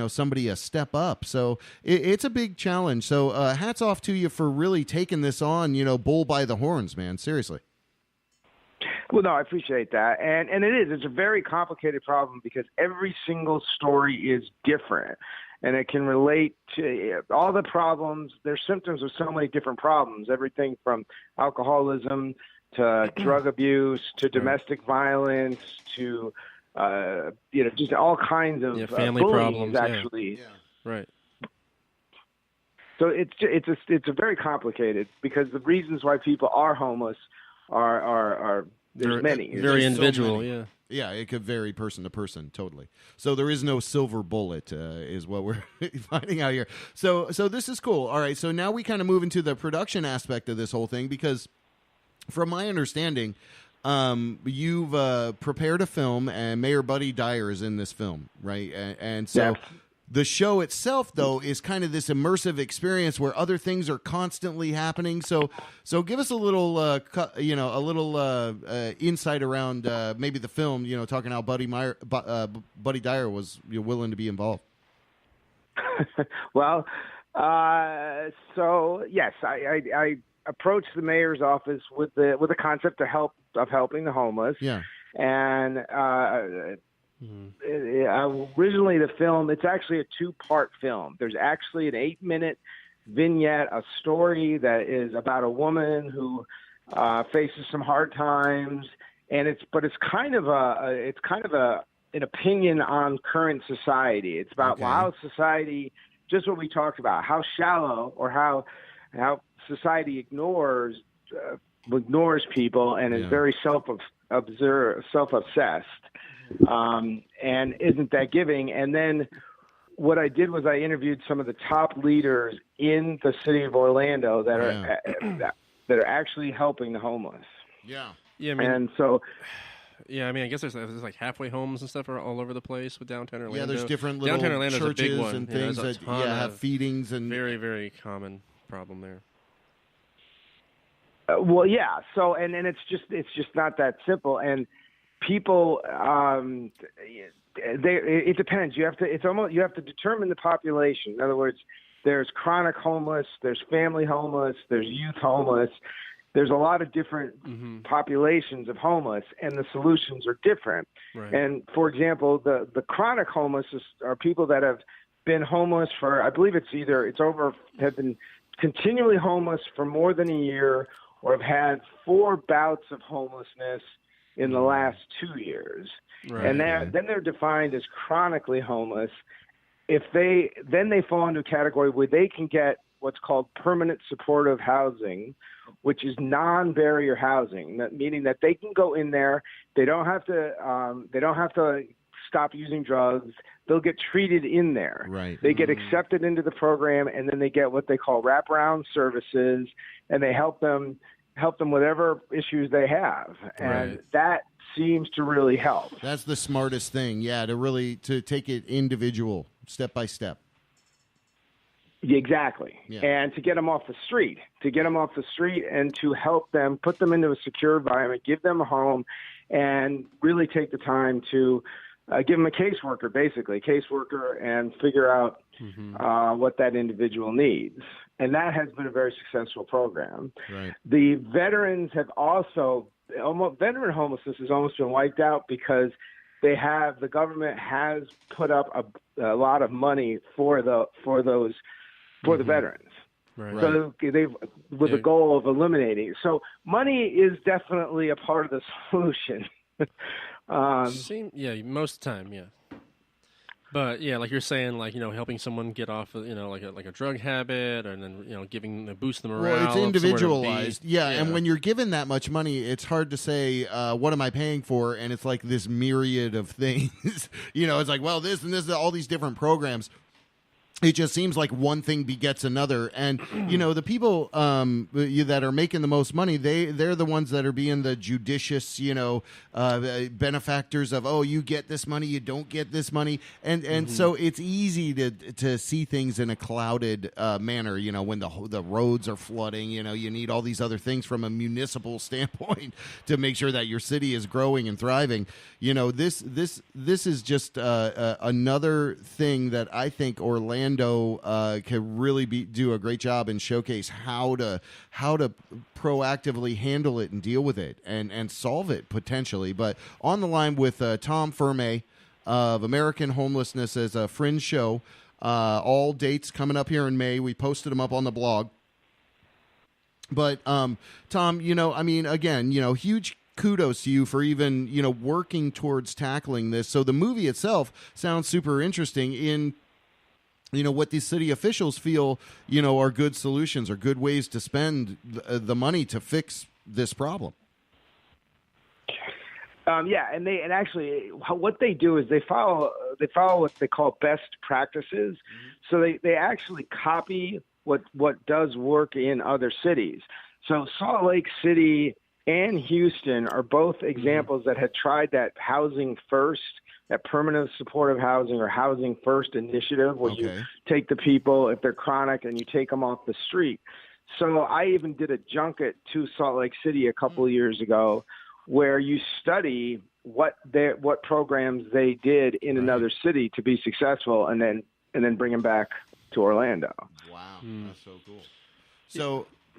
somebody a step up. So it's a big challenge. So hats off to you for really taking this on, bull by the horns, man. Seriously. Well, no, I appreciate that. And it's a very complicated problem because every single story is different. And it can relate to all the problems. There's symptoms of so many different problems, everything from alcoholism to drug abuse to domestic violence to, just all kinds of family bullying, problems. actually. Yeah. Right. So it's a very complicated because the reasons why people are homeless are there's many. Very individual, so many. Yeah, it could vary person to person, totally. So there is no silver bullet, is what we're finding out here. So this is cool. All right, so now we kind of move into the production aspect of this whole thing because, from my understanding, you've prepared a film, and Mayor Buddy Dyer is in this film, right? And so. Yes. The show itself, though, is kind of this immersive experience where other things are constantly happening. So give us a little, insight around maybe the film. Talking how Buddy Dyer was willing to be involved. Well, so yes, I approached the mayor's office with the concept of helping the homeless. Yeah, and. Originally, the film, it's actually a 2-part film. There's actually an 8-minute vignette, a story that is about a woman who faces some hard times, and it's kind of an opinion on current society. It's about how society, just what we talked about, how shallow or how society ignores people and is very self-obsessed. And isn't that giving? And then what I did was I interviewed some of the top leaders in the city of Orlando that are actually helping the homeless. Yeah. Yeah. And so. Yeah, I guess there's like halfway homes and stuff are all over the place with downtown Orlando. Yeah, there's different little downtown Orlando's churches a big one. and things that have feedings and very, very common problem there. Well, yeah. So and it's just not that simple. And people, it depends. You have to determine the population. In other words, there's chronic homeless, there's family homeless, there's youth homeless. There's a lot of different populations of homeless, and the solutions are different. Right. And for example, the chronic homeless are people that have been homeless for, I believe have been continually homeless for more than a year, or have had 4 bouts of homelessness in the last 2 years. Right. And then they're defined as chronically homeless. Then they fall into a category where they can get what's called permanent supportive housing, which is non-barrier housing, meaning that they can go in there. They don't have to stop using drugs. They'll get treated in there. Right. They get accepted into the program, and then they get what they call wraparound services, and they help them whatever issues they have. And that seems to really help. That's the smartest thing. Yeah, to take it individual, step by step. Exactly. Yeah. And to get them off the street, and to help them, put them into a secure environment, give them a home, and really take the time to give them a caseworker, and figure out what that individual needs. And that has been a very successful program. Right. The veterans have also, veteran homelessness has almost been wiped out because the government has put up a lot of money for the veterans. Right. So with the goal of eliminating it. So money is definitely a part of the solution. Most of the time, yeah. But yeah, like you're saying, like, helping someone get off, like a drug habit, and then boost the morale. Well, it's individualized, yeah. And when you're given that much money, it's hard to say what am I paying for, and it's like this myriad of things. It's like, well, this and this, all these different programs. It just seems like one thing begets another, and the people that are making the most money, they're the ones that are being the judicious, benefactors of, oh, you get this money, you don't get this money, and so it's easy to see things in a clouded manner. When the roads are flooding, you need all these other things from a municipal standpoint to make sure that your city is growing and thriving. This is just another thing that I think Orlando Orlando can really do a great job and showcase how to proactively handle it and deal with it and solve it potentially. But on the line with Tom Ferme of American Homelessness as a Fringe show. All dates coming up here in May. We posted them up on the blog. But Tom, again, huge kudos to you for even, working towards tackling this. So the movie itself sounds super interesting in, what these city officials feel, are good solutions or good ways to spend the money to fix this problem. And actually what they do is they follow what they call best practices. So they actually copy what does work in other cities. So Salt Lake City and Houston are both examples that had tried that housing first, that permanent supportive housing or housing first initiative where you take the people if they're chronic and you take them off the street. So I even did a junket to Salt Lake City a couple of years ago where you study what programs they did in another city to be successful, and then bring them back to Orlando. Wow, that's so cool.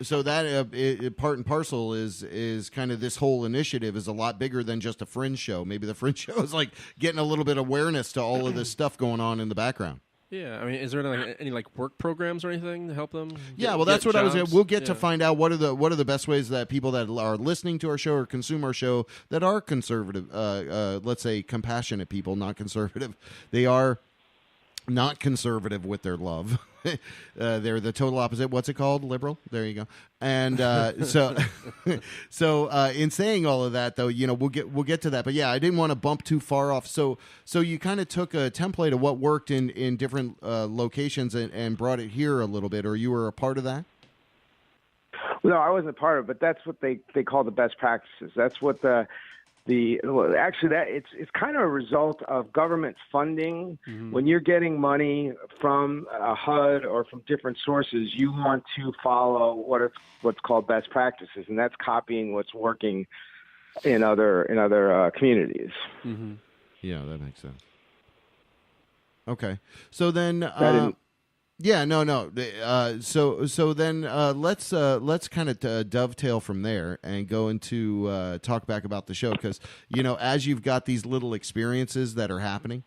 So that part and parcel is kind of this whole initiative is a lot bigger than just a Fringe show. Maybe the Fringe show is like getting a little bit of awareness to all of this stuff going on in the background. Yeah, I mean, is there any work programs or anything to help them? That's what jobs? We'll get to find out what are the best ways that people that are listening to our show or consume our show that are conservative, let's say compassionate people, not conservative. They are not conservative with their love. They're the total opposite. What's it called? Liberal. There you go. And so in saying all of that, though, we'll get to that. But yeah, I didn't want to bump too far off. So you kind of took a template of what worked in different locations and brought it here a little bit, or you were a part of that. No, I wasn't a part of it, but that's what they call the best practices. That's what it's kind of a result of government funding. Mm-hmm. When you're getting money from HUD or from different sources, you want to follow what's called best practices, and that's copying what's working in other communities. Mm-hmm. Yeah, that makes sense. Okay, so then. So then let's kind of dovetail from there and go into talk back about the show, because as you've got these little experiences that are happening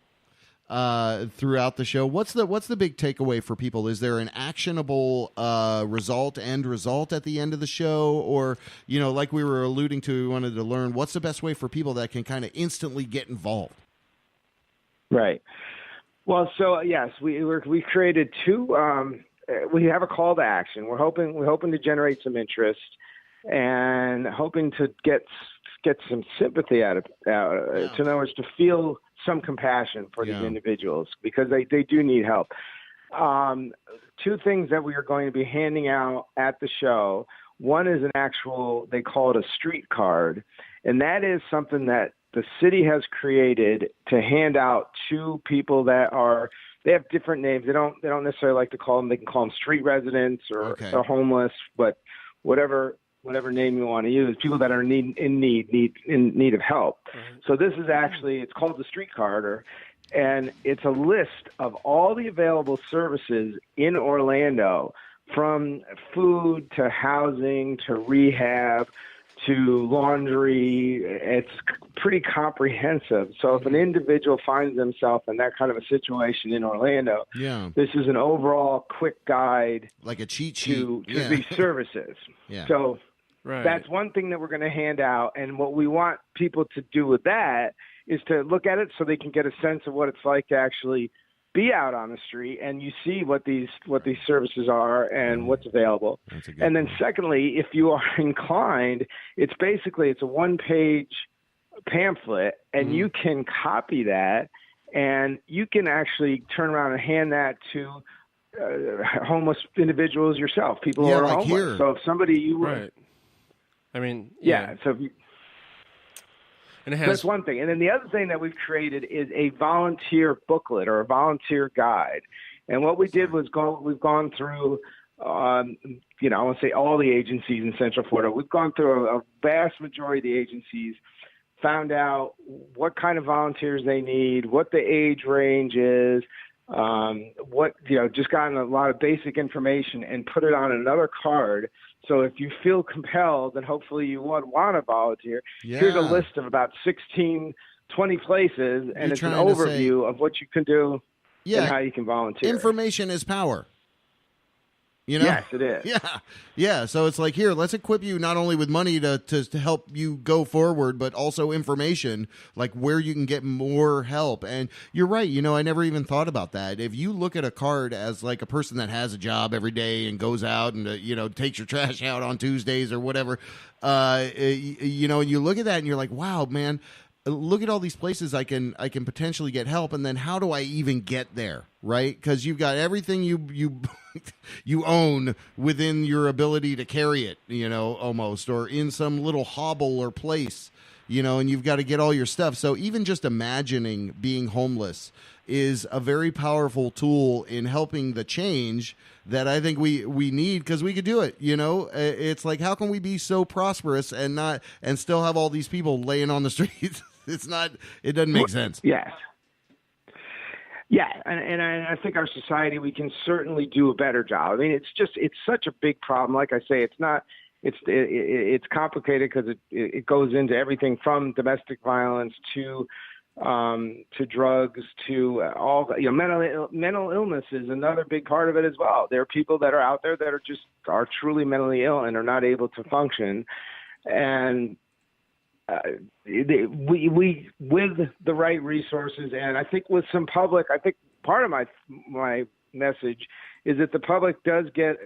throughout the show, what's the big takeaway for people? Is there an actionable end result at the end of the show, or like we were alluding to, we wanted to learn what's the best way for people that can kind of instantly get involved? Right. Well, so yes, we created two. We have a call to action. We're hoping to generate some interest and hoping to get some sympathy out of to know is to feel some compassion for these individuals, because they do need help. Two things that we are going to be handing out at the show. One is an actual, they call it a street card, and that is something that the city has created to hand out to people that they have different names. They don't necessarily like to call them. They can call them street residents or homeless, but whatever name you want to use. People that are in need of help. Mm-hmm. So this is actually, it's called the street card, and it's a list of all the available services in Orlando, from food to housing to rehab to laundry. It's pretty comprehensive. So if an individual finds themselves in that kind of a situation in Orlando, this is an overall quick guide, like a cheat sheet to these services. So that's one thing that we're going to hand out. And what we want people to do with that is to look at it so they can get a sense of what it's like to actually be out on the street, and you see what these services are and what's available. And then secondly, if you are inclined, it's a one-page pamphlet, and you can copy that, and you can actually turn around and hand that to homeless individuals yourself, people who are homeless. Here. So if somebody And that's one thing. And then the other thing that we've created is a volunteer booklet or a volunteer guide. And what we did was we've gone through, I want to say all the agencies in Central Florida. We've gone through a vast majority of the agencies, found out what kind of volunteers they need, what the age range is, just gotten a lot of basic information and put it on another card. So if you feel compelled, and hopefully you want to volunteer, here's a list of about 16, 20 places, and it's an overview of what you can do and how you can volunteer. Information is power. You know? Yes, it is. Yeah. So it's like, here, let's equip you not only with money to help you go forward, but also information, like where you can get more help. And you're right. I never even thought about that. If you look at a card as like a person that has a job every day and goes out and, takes your trash out on Tuesdays or whatever, and you look at that and you're like, wow, man, look at all these places I can potentially get help, and then how do I even get there, right? Because you've got everything you you own within your ability to carry it, almost, or in some little hobble or place, and you've got to get all your stuff. So even just imagining being homeless is a very powerful tool in helping the change that I think we need, because we could do it. It's like, how can we be so prosperous and still have all these people laying on the streets? It doesn't make sense. Yes. Yeah, and I think our society, we can certainly do a better job. I mean, it's such a big problem. Like I say, it's complicated because it goes into everything from domestic violence to drugs to all. Mental illness is another big part of it as well. There are people that are out there that are truly mentally ill and are not able to function, and we with the right resources, and I think with some public, I think part of my message is that the public does get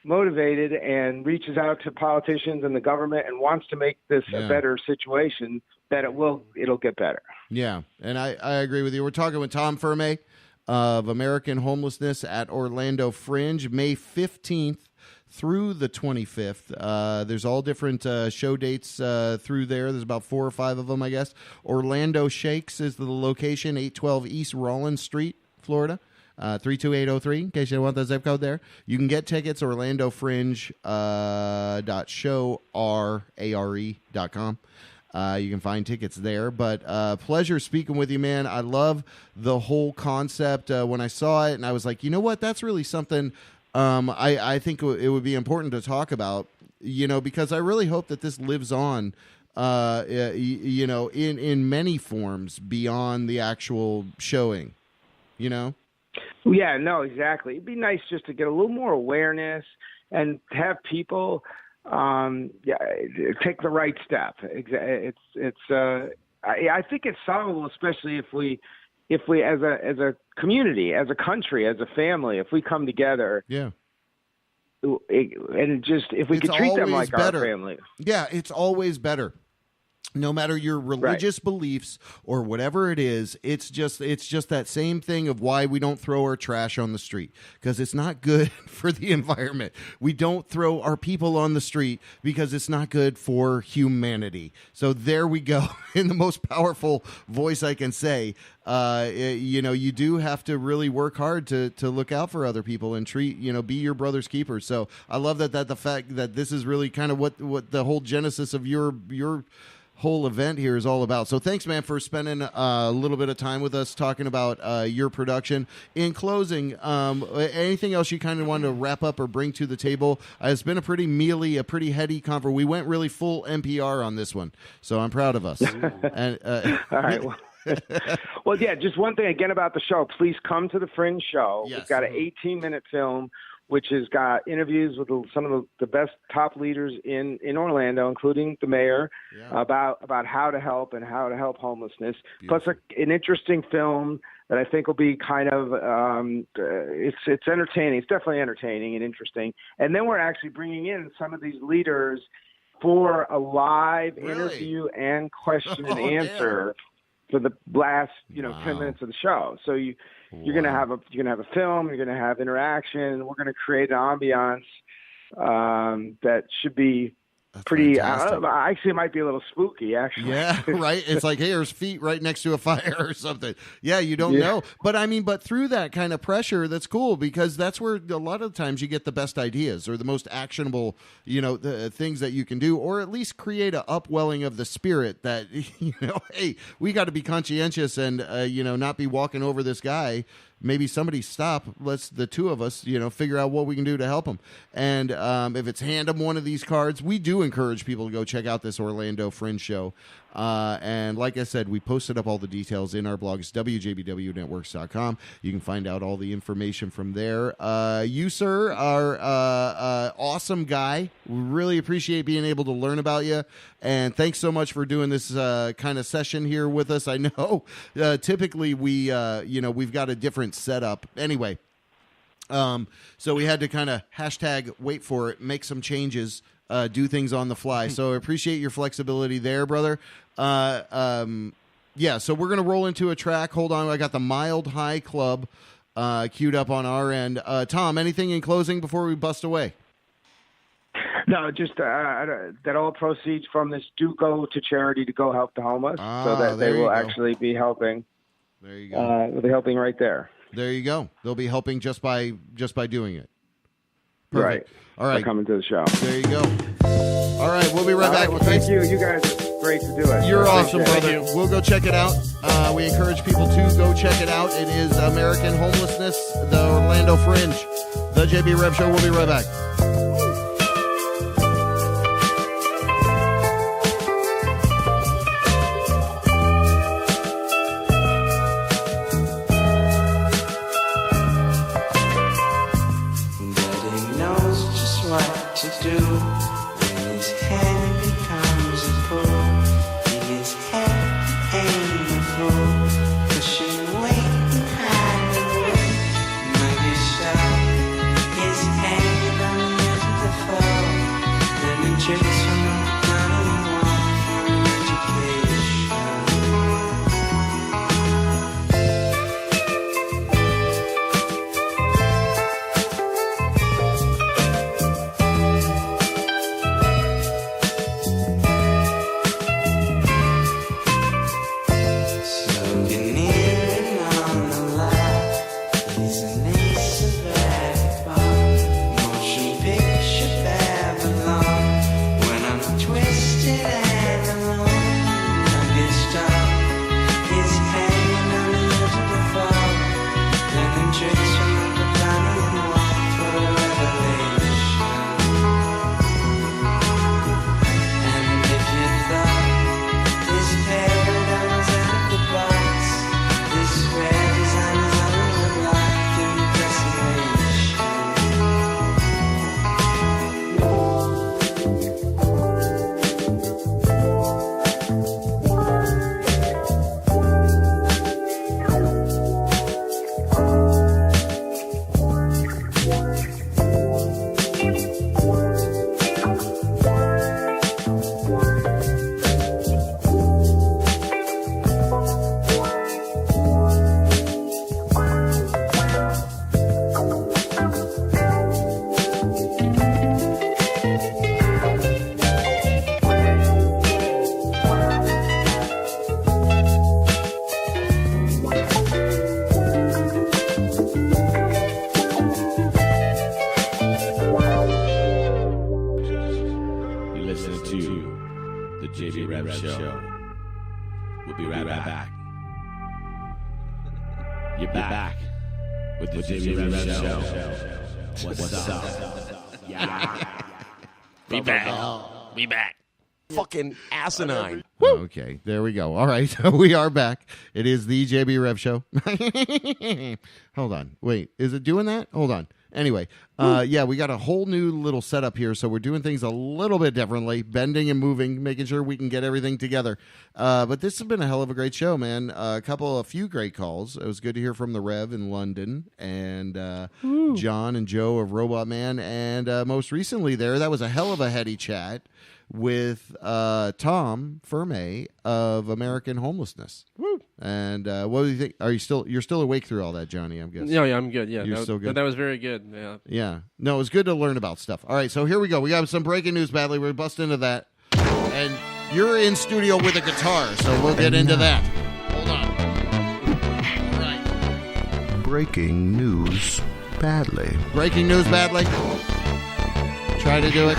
motivated and reaches out to politicians and the government and wants to make this a better situation, that it'll get better. Yeah, and I agree with you. We're talking with Tom Ferme of American Homelessness at Orlando Fringe, May 15th through the 25th. There's all different show dates through there. There's about 4 or 5 of them, I guess. Orlando Shakes is the location, 812 East Rollins Street, Florida. 32803, in case you want the zip code there. You can get tickets, orlandofringe.showre.com. You can find tickets there. But pleasure speaking with you, man. I love the whole concept. When I saw it, and I was like, you know what? That's really something I think it would be important to talk about, because I really hope that this lives on, in many forms beyond the actual showing, Yeah, no, exactly. It'd be nice just to get a little more awareness and have people take the right step. I think it's solvable, especially if we as a community, as a country, as a family, if we come together. Yeah. And if we could treat them like our family. Yeah, it's always better. No matter your religious beliefs or whatever it is, it's just that same thing of why we don't throw our trash on the street, because it's not good for the environment. We don't throw our people on the street because it's not good for humanity. So there we go. In the most powerful voice I can say, you do have to really work hard to look out for other people and treat, be your brother's keeper. So I love that the fact that this is really kind of what the whole genesis of your whole event here is all about. So thanks, man, for spending a little bit of time with us talking about your production. In closing, anything else you kind of want to wrap up or bring to the table? It's been a pretty mealy, a pretty heady conference. We went really full NPR on this one, so I'm proud of us. And all right. Well, yeah, just one thing again about the show. Please come to the Fringe show. Yes. We've got an 18-minute film which has got interviews with some of the best top leaders in Orlando, including the mayor, about how to help and how to help homelessness. Beautiful. Plus an interesting film that I think will be kind of it's entertaining. It's definitely entertaining and interesting. And then we're actually bringing in some of these leaders for a live interview and question and answer for the last 10 minutes of the show. So you're gonna have a film, you're gonna have interaction. We're gonna create an ambiance that should be pretty. Actually, it might be a little spooky. Actually, yeah, right. It's like, hey, there's feet right next to a fire or something. Yeah, you don't know, but through that kind of pressure, that's cool, because that's where a lot of times you get the best ideas or the most actionable, the things that you can do, or at least create a upwelling of the spirit that hey, we got to be conscientious and not be walking over this guy maybe somebody stop. Let's the two of us, figure out what we can do to help them. And if it's hand them one of these cards, we do encourage people to go check out this Orlando Fringe show. And like I said, we posted up all the details in our blog. It's WJBWnetworks.com. You can find out all the information from there. You, sir, are awesome guy. We really appreciate being able to learn about you. And thanks so much for doing this kind of session here with us. I know typically we've got a different setup. Anyway, so we had to kind of hashtag wait for it, make some changes, do things on the fly. So I appreciate your flexibility there, brother. Yeah, so we're going to roll into a track. Hold on. I got the Mild High Club queued up on our end. Tom, anything in closing before we bust away? No, just that all proceeds from this do go to charity to go help the homeless, so that they will actually be helping. There you go. They'll be helping right there. There you go. They'll be helping just by doing it. Perfect. Right. All right. By coming to the show. There you go. All right. We'll be right back. Well, thank you. You guys are great to do it. You're awesome, brother. We'll go check it out. We encourage people to go check it out. It is American Homelessness, the Orlando Fringe. The JB Rev Show. We'll be right back. Fucking asinine. Okay, there we go. All right, we are back. It is the JB Rev Show. Hold on. Wait, is it doing that? Hold on. Anyway, yeah, we got a whole new little setup here, so we're doing things a little bit differently, bending and moving, making sure we can get everything together. But this has been a hell of a great show, man. A few great calls. It was good to hear from the Rev in London and John and Joe of Robotman, and most recently that was a hell of a heady chat with Tom Ferme of American Homelessness. Woo! And what do you think? You're still awake through all that, Johnny? I'm guessing. Yeah, I'm good. Yeah, you're still good. That was very good. Yeah. Yeah. No, it was good to learn about stuff. All right, so here we go. We got some breaking news, Badly. We're bust into that, and you're in studio with a guitar, so we'll get into that. Hold on. All right. Breaking news, Badly. Breaking news, Badly. Try to do it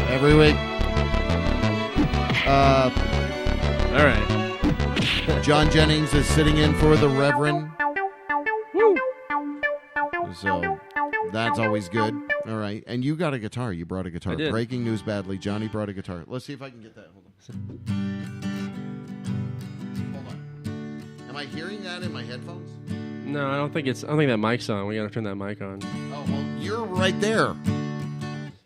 every week. All right. John Jennings is sitting in for the Reverend. So that's always good. All right. And you got a guitar. You brought a guitar. I did. Breaking news badly. Johnny brought a guitar. Let's see if I can get that. Hold on. Am I hearing that in my headphones? No, I don't think that mic's on. We got to turn that mic on. Oh, well, you're right there.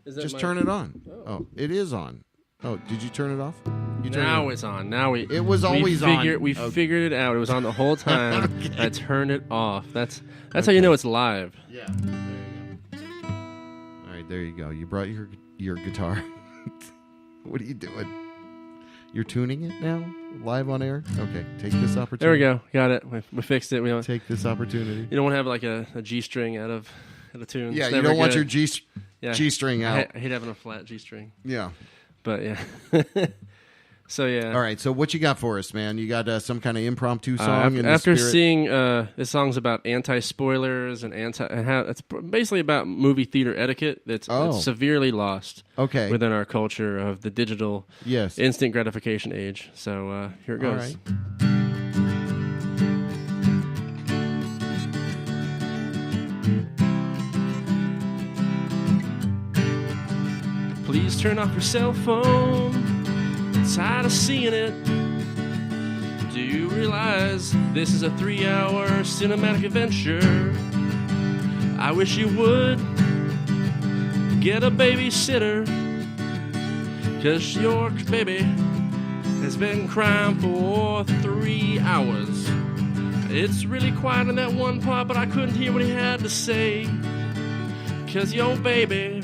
Is that Just mic- turn it on. Oh, it is on. Oh, did you turn it off? You turned Now it it's on. Now It was always on. We figured it out. It was on the whole time. Okay. I turned it off. That's how you know it's live. Yeah. There you go. All right, there you go. You brought your guitar. What are you doing? You're tuning it now, live on air. Okay, take this opportunity. There we go. Got it. We fixed it. We don't take this opportunity. You don't want to have like a G string out of the tune. Yeah, It's you never don't want good. your G string out. I hate having a flat G string. Yeah, but yeah. So yeah. All right. So what you got for us, man? You got some kind of impromptu song? in After the spirit? seeing this song's about anti-spoilers and how it's basically about movie theater etiquette that's severely lost. Okay. Within our culture of the digital instant gratification age. So here it goes. All right. Please turn off your cell phone. Tired of seeing it. Do you realize this is a 3-hour cinematic adventure? I wish you would get a babysitter, 'cause your baby has been crying for 3 hours. It's really quiet in that one part, but I couldn't hear what he had to say, 'cause your baby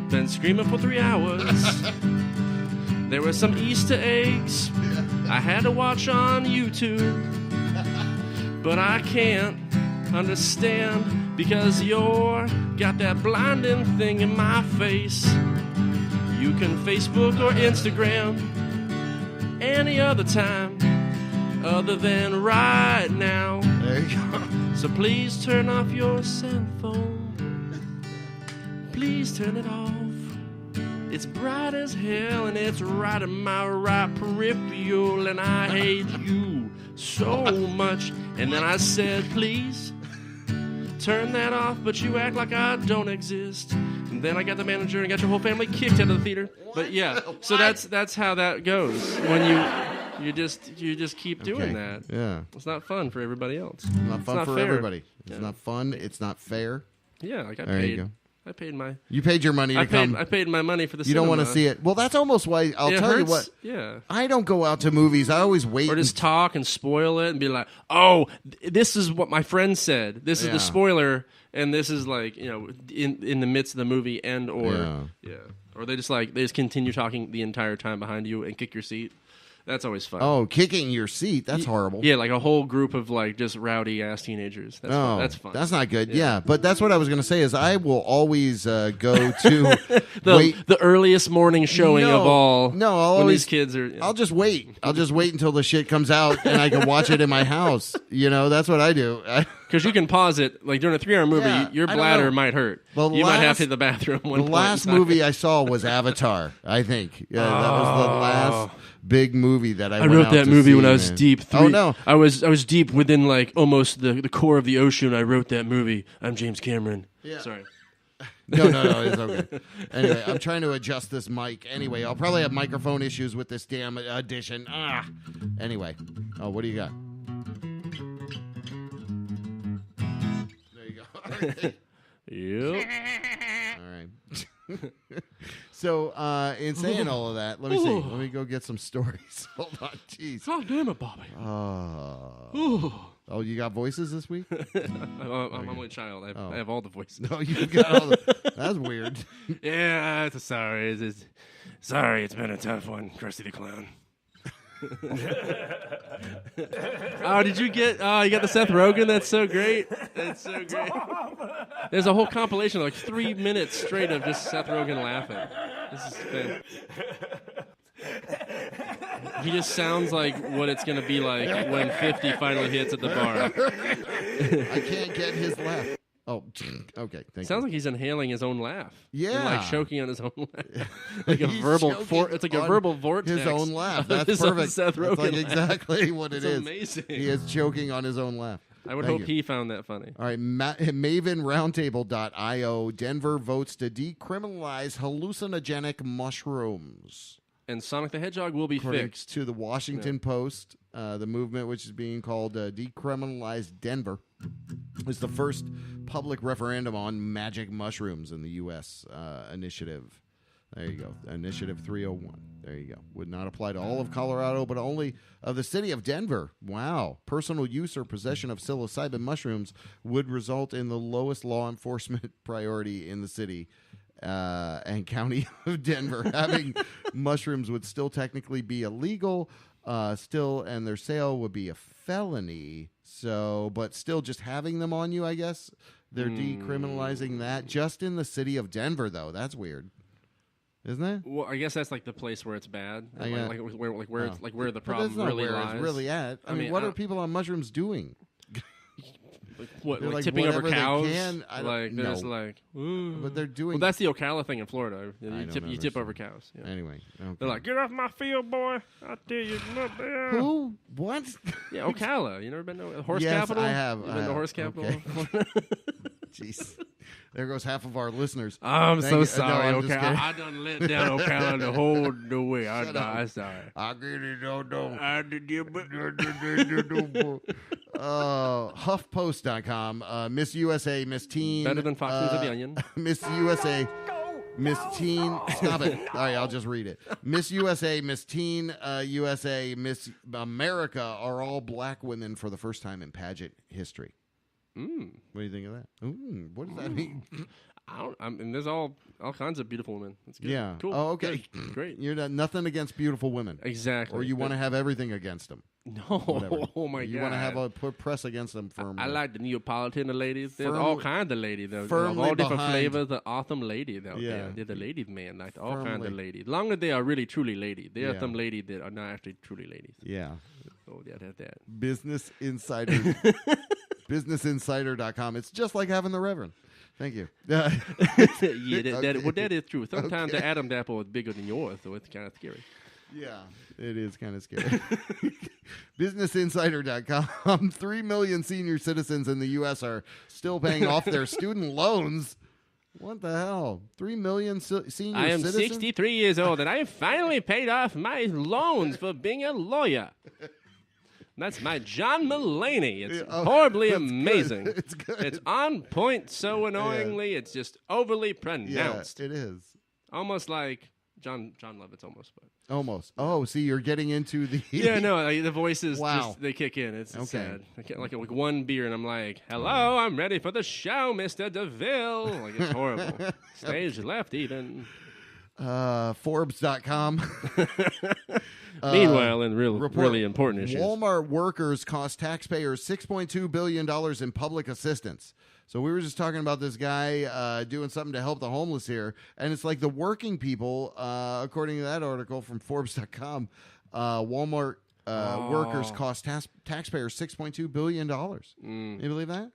been screaming for 3 hours. There were some Easter eggs I had to watch on YouTube, but I can't understand because you're got that blinding thing in my face. You can Facebook or Instagram any other time other than right now. There you go. So please turn off your cell phone. Please turn it off. It's bright as hell and it's right in my right peripheral and I hate you so much. And then I said, please turn that off, but you act like I don't exist. And then I got the manager and got your whole family kicked out of the theater. But yeah, so that's how that goes when you just keep doing that. Yeah, it's not fun for everybody else. It's not fun for fair. everybody. It's not fun. It's not fair. Yeah, like I there paid. You go. I paid my. You paid your money to come. I paid my money for the. You don't want to see it. Well, that's almost why I'll tell you what. Yeah. I don't go out to movies. I always wait. Or just talk and spoil it and be like, "Oh, this is what my friend said. This is the spoiler, and this is like in the midst of the movie and or or they just continue talking the entire time behind you and kick your seat. That's always fun. Oh, kicking your seat. That's horrible. Yeah, like a whole group of just rowdy ass teenagers. That's fun. That's fun. That's not good. Yeah, but that's what I was going to say is I will always go to the earliest morning showing of all. No, I'll when always, these kids are. I'll just wait. I'll just wait until the shit comes out and I can watch it in my house. That's what I do. Because you can pause it. Like during a 3-hour movie, your bladder might hurt. Well, you might have to hit the bathroom. The last movie I saw was Avatar, I think. Yeah, that was the last big movie that I went wrote out that to movie see, when I was man. deep. Oh, no. I was deep within almost the core of the ocean. I wrote that movie. I'm James Cameron. Yeah. Sorry. No, it's okay. Anyway, I'm trying to adjust this mic. Anyway, I'll probably have microphone issues with this damn edition. Anyway. Oh, what do you got? There you go. Yep. All right. So, in saying all of that, let me see. Let me go get some stories. Hold on. Jeez. God damn it, Bobby. Oh, you got voices this week? I'm only a child. I have all the voices. No, you've got all the... That's weird. Yeah, sorry. Sorry, it's been a tough one, Krusty the Clown. Did you get... you got the Seth Rogen? That's so great. That's so great. There's a whole compilation of 3 minutes straight of just Seth Rogen laughing. This is fantastic. He just sounds like what it's going to be like when 50 finally hits at the bar. I can't get his laugh. Oh, okay. Sounds like he's inhaling his own laugh. Yeah, and choking on his own laugh. Like a verbal. It's like a verbal vortex. His own laugh. That's perfect. Seth Rogen That's exactly what it is. Amazing. He is choking on his own laugh. I would hope he found that funny. All right, MavenRoundtable.io. Denver votes to decriminalize hallucinogenic mushrooms. And Sonic the Hedgehog will be fixed. To the Washington Post, the movement, which is being called Decriminalize Denver, is the first public referendum on magic mushrooms in the U.S. Initiative. There you go. Initiative 301. There you go. Would not apply to all of Colorado, but only of the city of Denver. Wow. Personal use or possession of psilocybin mushrooms would result in the lowest law enforcement priority in the city and county of Denver. Having mushrooms would still technically be illegal, and their sale would be a felony. So, but still just having them on you, I guess. They're decriminalizing that just in the city of Denver, though. That's weird. Isn't it? Well, I guess that's like the place where it's bad, where the But problem that's not really where lies. it's really at. I mean, what are people on mushrooms doing? What, They're like like tipping over whatever they cows? can. I don't There's know. like, ooh. But they're doing. Well, that's the Ocala thing in Florida. I You don't tip over cows. Yeah. Anyway, okay. They're like, get off my field, boy! I tell you, Who? What? Yeah, Ocala. You never been to Horse Yes, Capital? I have. You been to Horse Capital? Okay. Jeez. There goes half of our listeners. I'm Thank so you. sorry, I'm just okay. kidding. I done let down Ocala the whole the way. I'm sorry. I get it, no. I did you, but HuffPost.com. Miss USA, Miss Teen. Better than Fox News or The Onion. Miss USA, Miss Teen. Stop it. All right, I'll just read it. Miss USA, Miss Teen, USA, Miss America are all black women for the first time in pageant history. What do you think of that? What does that mean? I mean, there's all kinds of beautiful women. That's good. Yeah. Cool. Oh, okay. Good. Great. You're nothing against beautiful women. Exactly. Or you want to have everything against them. No. Whatever. Oh, my God. You want to have put press against them firmly. I like the Neapolitan ladies. There's all kinds of ladies. Though. Firmly all different behind. flavors. The awesome ladies out there. They're the ladies, man. Like all kinds of ladies. As long as they are really, truly ladies. There are some ladies that are not actually truly ladies. Yeah. Oh, yeah, that's that. Business Insider. BusinessInsider.com. It's just like having the Reverend. Thank you. That is true. Sometimes the Adam's apple is bigger than yours, so it's kind of scary. Yeah, it is kind of scary. BusinessInsider.com. 3 million senior citizens in the U.S. are still paying off their student loans. What the hell? 3 million senior citizens? I am 63 years old, and I have finally paid off my loans for being a lawyer. That's my John Mulaney. It's horribly amazing. Good. It's good. It's on point so annoyingly. It's just overly pronounced. Yeah, it is. Almost like John Lovett's almost. But. Almost. Oh, see, you're getting into the... Yeah, no, like, the voices, wow. They kick in. It's okay. sad. I get like one beer, and I'm like, hello, I'm ready for the show, Mr. DeVille. Like, it's horrible. Stage left, even. Forbes.com. Meanwhile, in really important issues. Walmart workers cost taxpayers $6.2 billion in public assistance. So we were just talking about this guy doing something to help the homeless here. And it's like the working people, according to that article from Forbes.com, Walmart workers cost taxpayers $6.2 billion. You believe that?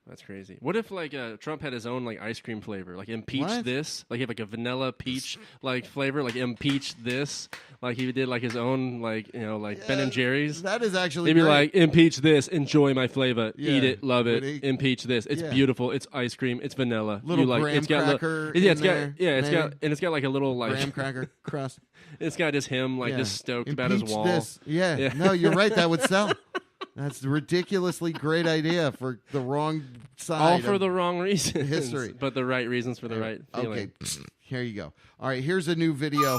That's crazy. What if like Trump had his own like ice cream flavor, like impeach this, like he had like a vanilla peach like flavor, like impeach this, like he did like his own like like Ben and Jerry's. That is actually maybe great. like impeach this, enjoy my flavor, eat it, love it, impeach this. It's beautiful. It's ice cream. It's vanilla. Little you like graham it's got cracker. it's got it's got like a little like graham cracker crust. It's got just him like just stoked about his wall. This. Yeah. No, you're right. That would sell. That's a ridiculously great idea for the wrong side. All for the wrong reasons. History. But the right reasons for the right feeling. Okay, here you go. All right, here's a new video.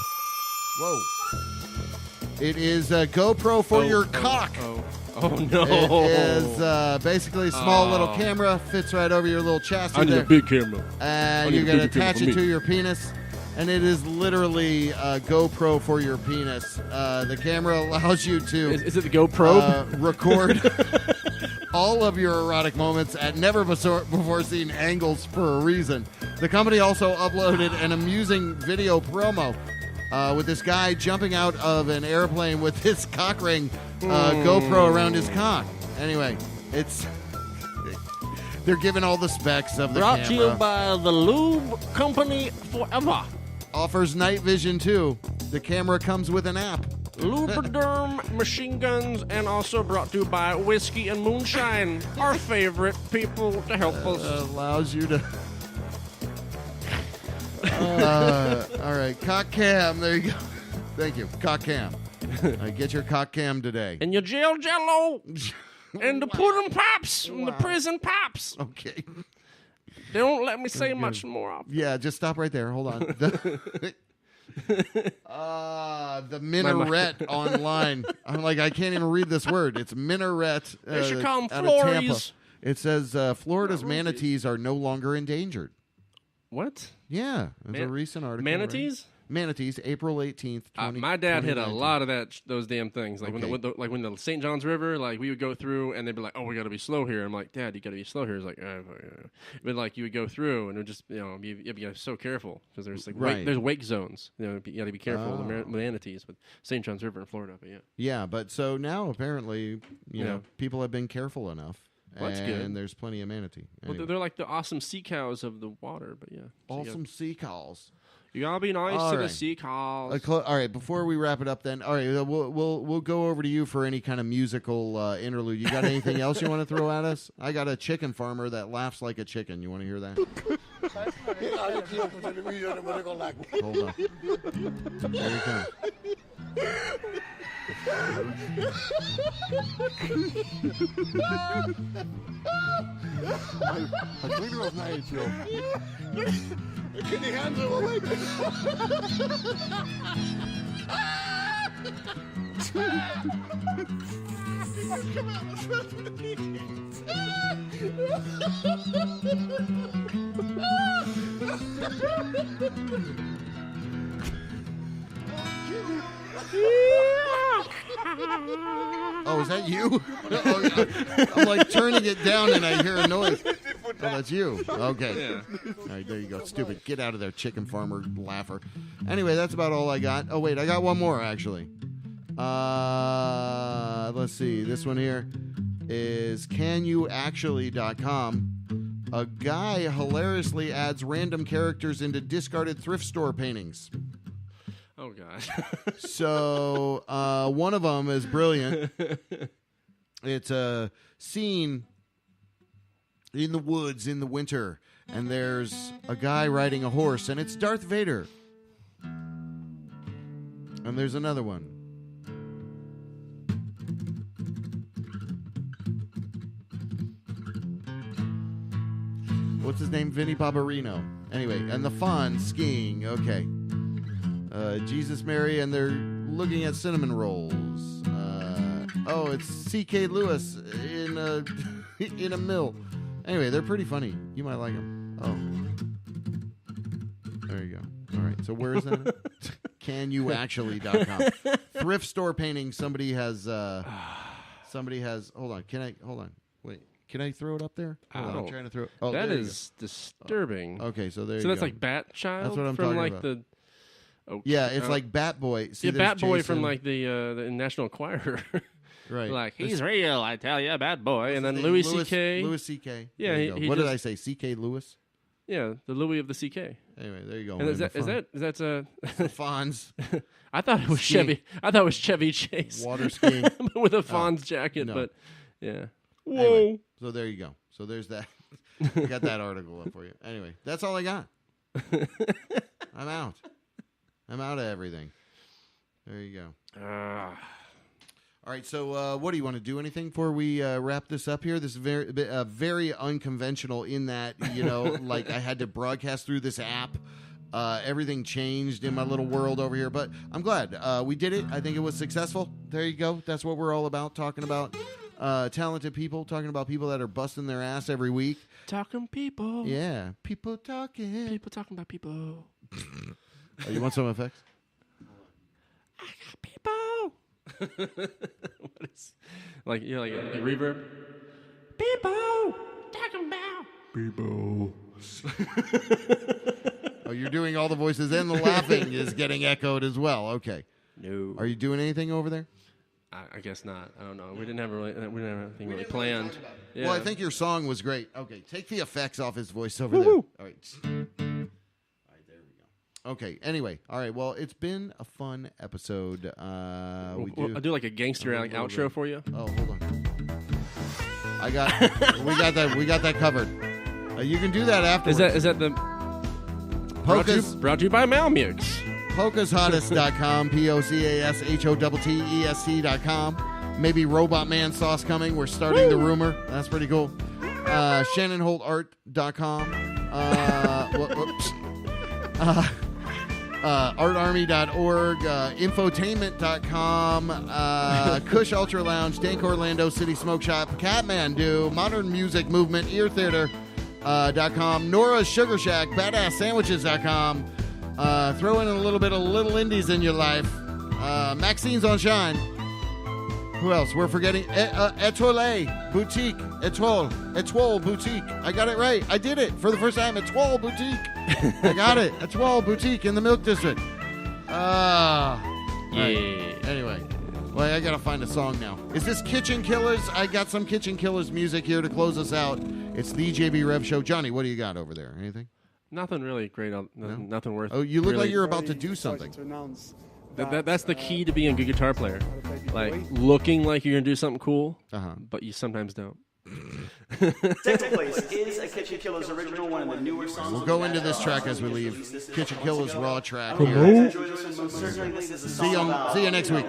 Whoa. It is a GoPro for your cock. Oh, no. It is basically a small little camera. Fits right over your little chassis. I need a big camera. And you can attach it to your penis. And it is literally a GoPro for your penis. The camera allows you to... Is it the GoPro? Record all of your erotic moments at never-before-seen angles for a reason. The company also uploaded an amusing video promo with this guy jumping out of an airplane with his cock ring GoPro around his cock. Anyway, it's... They're giving all the specs of the camera. Brought to you by the Lube Company Forever. Offers night vision, too. The camera comes with an app. Lubriderm machine guns, and also brought to you by Whiskey and Moonshine, our favorite people to help us. Allows you to. All right, cock cam. There you go. Thank you, cock cam. Get your cock cam today. And your jail jello, and the pudding pops, and the prison pops. Okay. They don't let me say much more. Yeah, just stop right there. Hold on. The minaret online. I'm like, I can't even read this word. It's minaret. They should call them out of Tampa. Flories. It says Florida's manatees are no longer endangered. What? Yeah, it's a recent article. Manatees? Right? Manatees, April 18th, 20, my dad hit a lot of those damn things. Like when the St. John's River, like we would go through and they'd be like, "Oh, we got to be slow here." I'm like, "Dad, you got to be slow here." He's like, but like you would go through and it would just you be so careful because there's like there's wake zones. You got to be careful of the manatees with St. John's River in Florida. But yeah. Yeah, but so now apparently you know people have been careful enough. Well, that's good. And there's plenty of manatee. Anyway. Well, they're like the awesome sea cows of the water, but yeah. Awesome sea cows. You gotta be nice to the sea cows. All right, before we wrap it up, then, all right, we'll go over to you for any kind of musical interlude. You got anything else you want to throw at us? I got a chicken farmer that laughs like a chicken. You want to hear that? Hold on. There you go. Can you handle it? Oh, is that you? I'm like turning it down and I hear a noise. Oh, that's you. Okay. Yeah. All right, there you go. Stupid. Get out of there, chicken farmer laugher. Anyway, that's about all I got. Oh, wait, I got one more, actually. Let's see. This one here is canyouactually.com. A guy hilariously adds random characters into discarded thrift store paintings. Oh, God. So one of them is brilliant. It's a scene in the woods in the winter, and there's a guy riding a horse, and it's Darth Vader. And there's another one. What's his name? Vinnie Barbarino. Anyway, and the Fawn skiing. Okay. Jesus, Mary, and they're looking at cinnamon rolls. It's C.K. Lewis in a in a mill. Anyway, they're pretty funny. You might like them. Oh, there you go. All right. So where is that? Canyouactually.com. Thrift store painting. Somebody has. Hold on. Hold on. Wait. Can I throw it up there? I'm trying to throw it. Oh, that is disturbing. Okay, so there you go. So that's like Bat Child. That's what I'm from talking like about. Yeah, it's like Bat Boy. See, Bat Boy Jason. from like the National Enquirer. Right. Like, he's real, I tell you, Bad Boy. And then Louis C.K. Louis C.K. Yeah. What did I say? C.K. Lewis? Yeah, the Louis of the C.K. Anyway, there you go. And is that the Fonz? I thought it was Chevy. I thought it was Chevy Chase. Water skiing. With a Fonz jacket, no. But yeah. Whoa. Anyway, so there you go. So there's that. I got that article up for you. Anyway, that's all I got. I'm out. I'm out of everything. There you go. All right, so what do you want to do? Anything before we wrap this up here? This is very unconventional in that, like I had to broadcast through this app. Everything changed in my little world over here, but I'm glad we did it. I think it was successful. There you go. That's what we're all about, talking about talented people, talking about people that are busting their ass every week. Talking people. Yeah, people talking. People talking about people. Oh, you want some effects? I got people. What is like a reverb? People talking about people. Oh, you're doing all the voices, and the laughing is getting echoed as well. Okay. No. Are you doing anything over there? I guess not. I don't know. We didn't have anything really planned. Yeah. Well, I think your song was great. Okay, take the effects off his voice over there. All right. Okay. Anyway, all right. Well, it's been a fun episode. I'll do like a gangster outro for you. Oh, hold on. we got that covered. You can do that afterwards. Is that the brought to you by Malmix? Pocashottest.com, POCASHOTTEST.com. Maybe Robotman sauce coming. We're starting the rumor. That's pretty cool. ShannonHoltArt.com. Whoops. Artarmy.org, Infotainment.com, Kush Ultra Lounge, Dank Orlando City Smoke Shop, Catmandu, Modern Music Movement, Ear Theater.com, Nora's Sugar Shack, BadassSandwiches.com. Throw in a little bit of Little Indies in your life. Maxine's on Shine. Who else? We're forgetting Etoile Boutique. Etoile Boutique. I got it right. I did it for the first time. Etoile Boutique. I got it. Etoile Boutique in the Milk District. Yeah. Right. Anyway, well, I got to find a song now. Is this Kitchen Killers? I got some Kitchen Killers music here to close us out. It's the JB Rev Show. Johnny, what do you got over there? Anything? Nothing really great. Nothing worth. Oh, you look really, like you're about to do something. That's the key to being a good guitar player. Like looking like you're gonna do something cool, but you sometimes don't. Second place is a Kitchen Killers original, one of the newer songs. We'll go into this track as we leave. Kitchen Killers raw track. See you next week.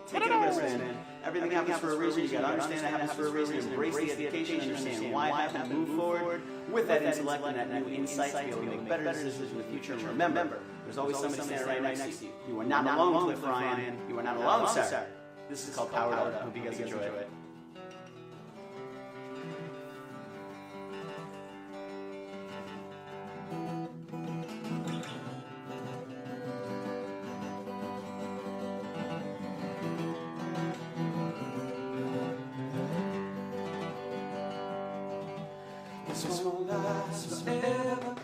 Take it and listen. Everything happens for a reason. You got to understand it happens for a reason. Embrace the education, understand why it happened, move forward with that intellect and that new insight to be able to make better decisions in the future. And remember, there's always somebody standing right next to you. You are not alone, Cliff Ryan. You are not alone, sir. This is called Powered Up. Hope you guys enjoy it. This won't last forever.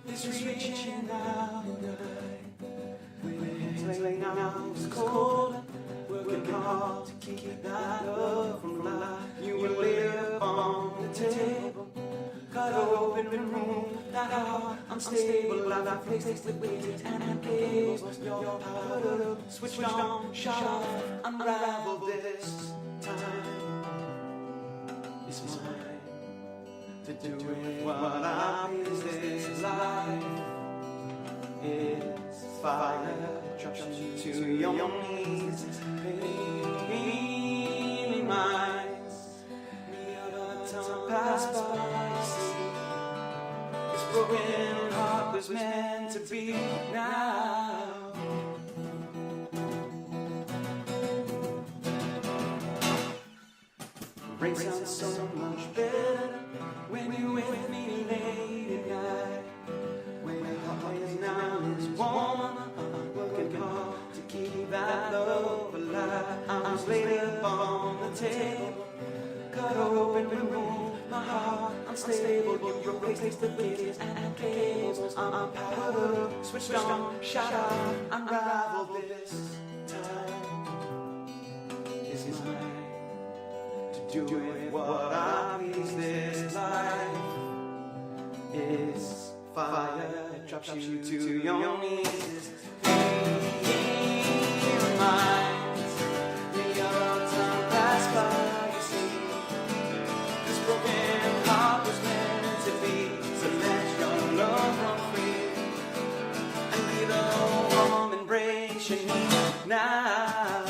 This reaching out the night. When laying out is cold, working hard to keep that love from life. You will live on the table, cut open and remove that heart. Unstable life, replaced with weight and cables. Your powered up, switched on, shut off, unravel this time. It's mine. To do it what I please. This life is fire, drops you to your knees. Pain reminds me of a time past by. This broken heart was meant to be now. Rain sounds so much better when you're with me late at night. When my heart is now is warm, I'm working hard to keep that love alive. I'm laid up on the table, cut open, remove my heart. Unstable, you replace the gears and cables. I'm powered up, switched on, shut off, unravel this time. Is mine. Do it what I please. This life is fire. It drops you to your knees. It reminds me of time past by. You see, this broken heart was meant to be. So let your love run free and be the warm embrace you need now.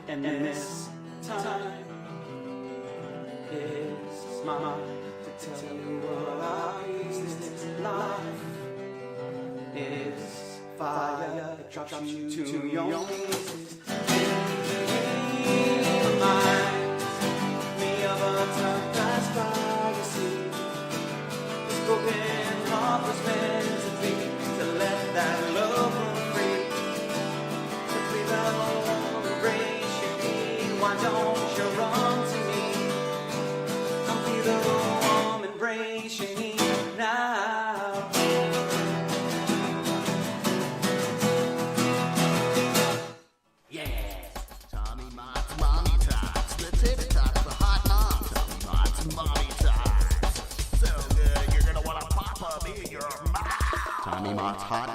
And this time is mine to tell you what I please. This life is fire that drops you to your knees. It reminds me of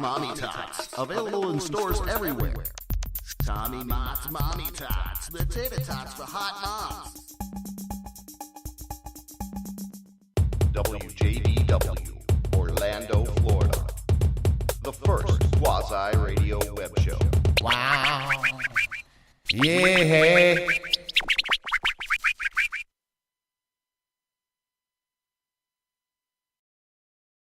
Mommy Tots, available in stores everywhere. Tommy Mott's Mommy Tots, the tater tots for hot moms. WJBW, Orlando, Florida. The first quasi-radio web show. Wow. Yeah.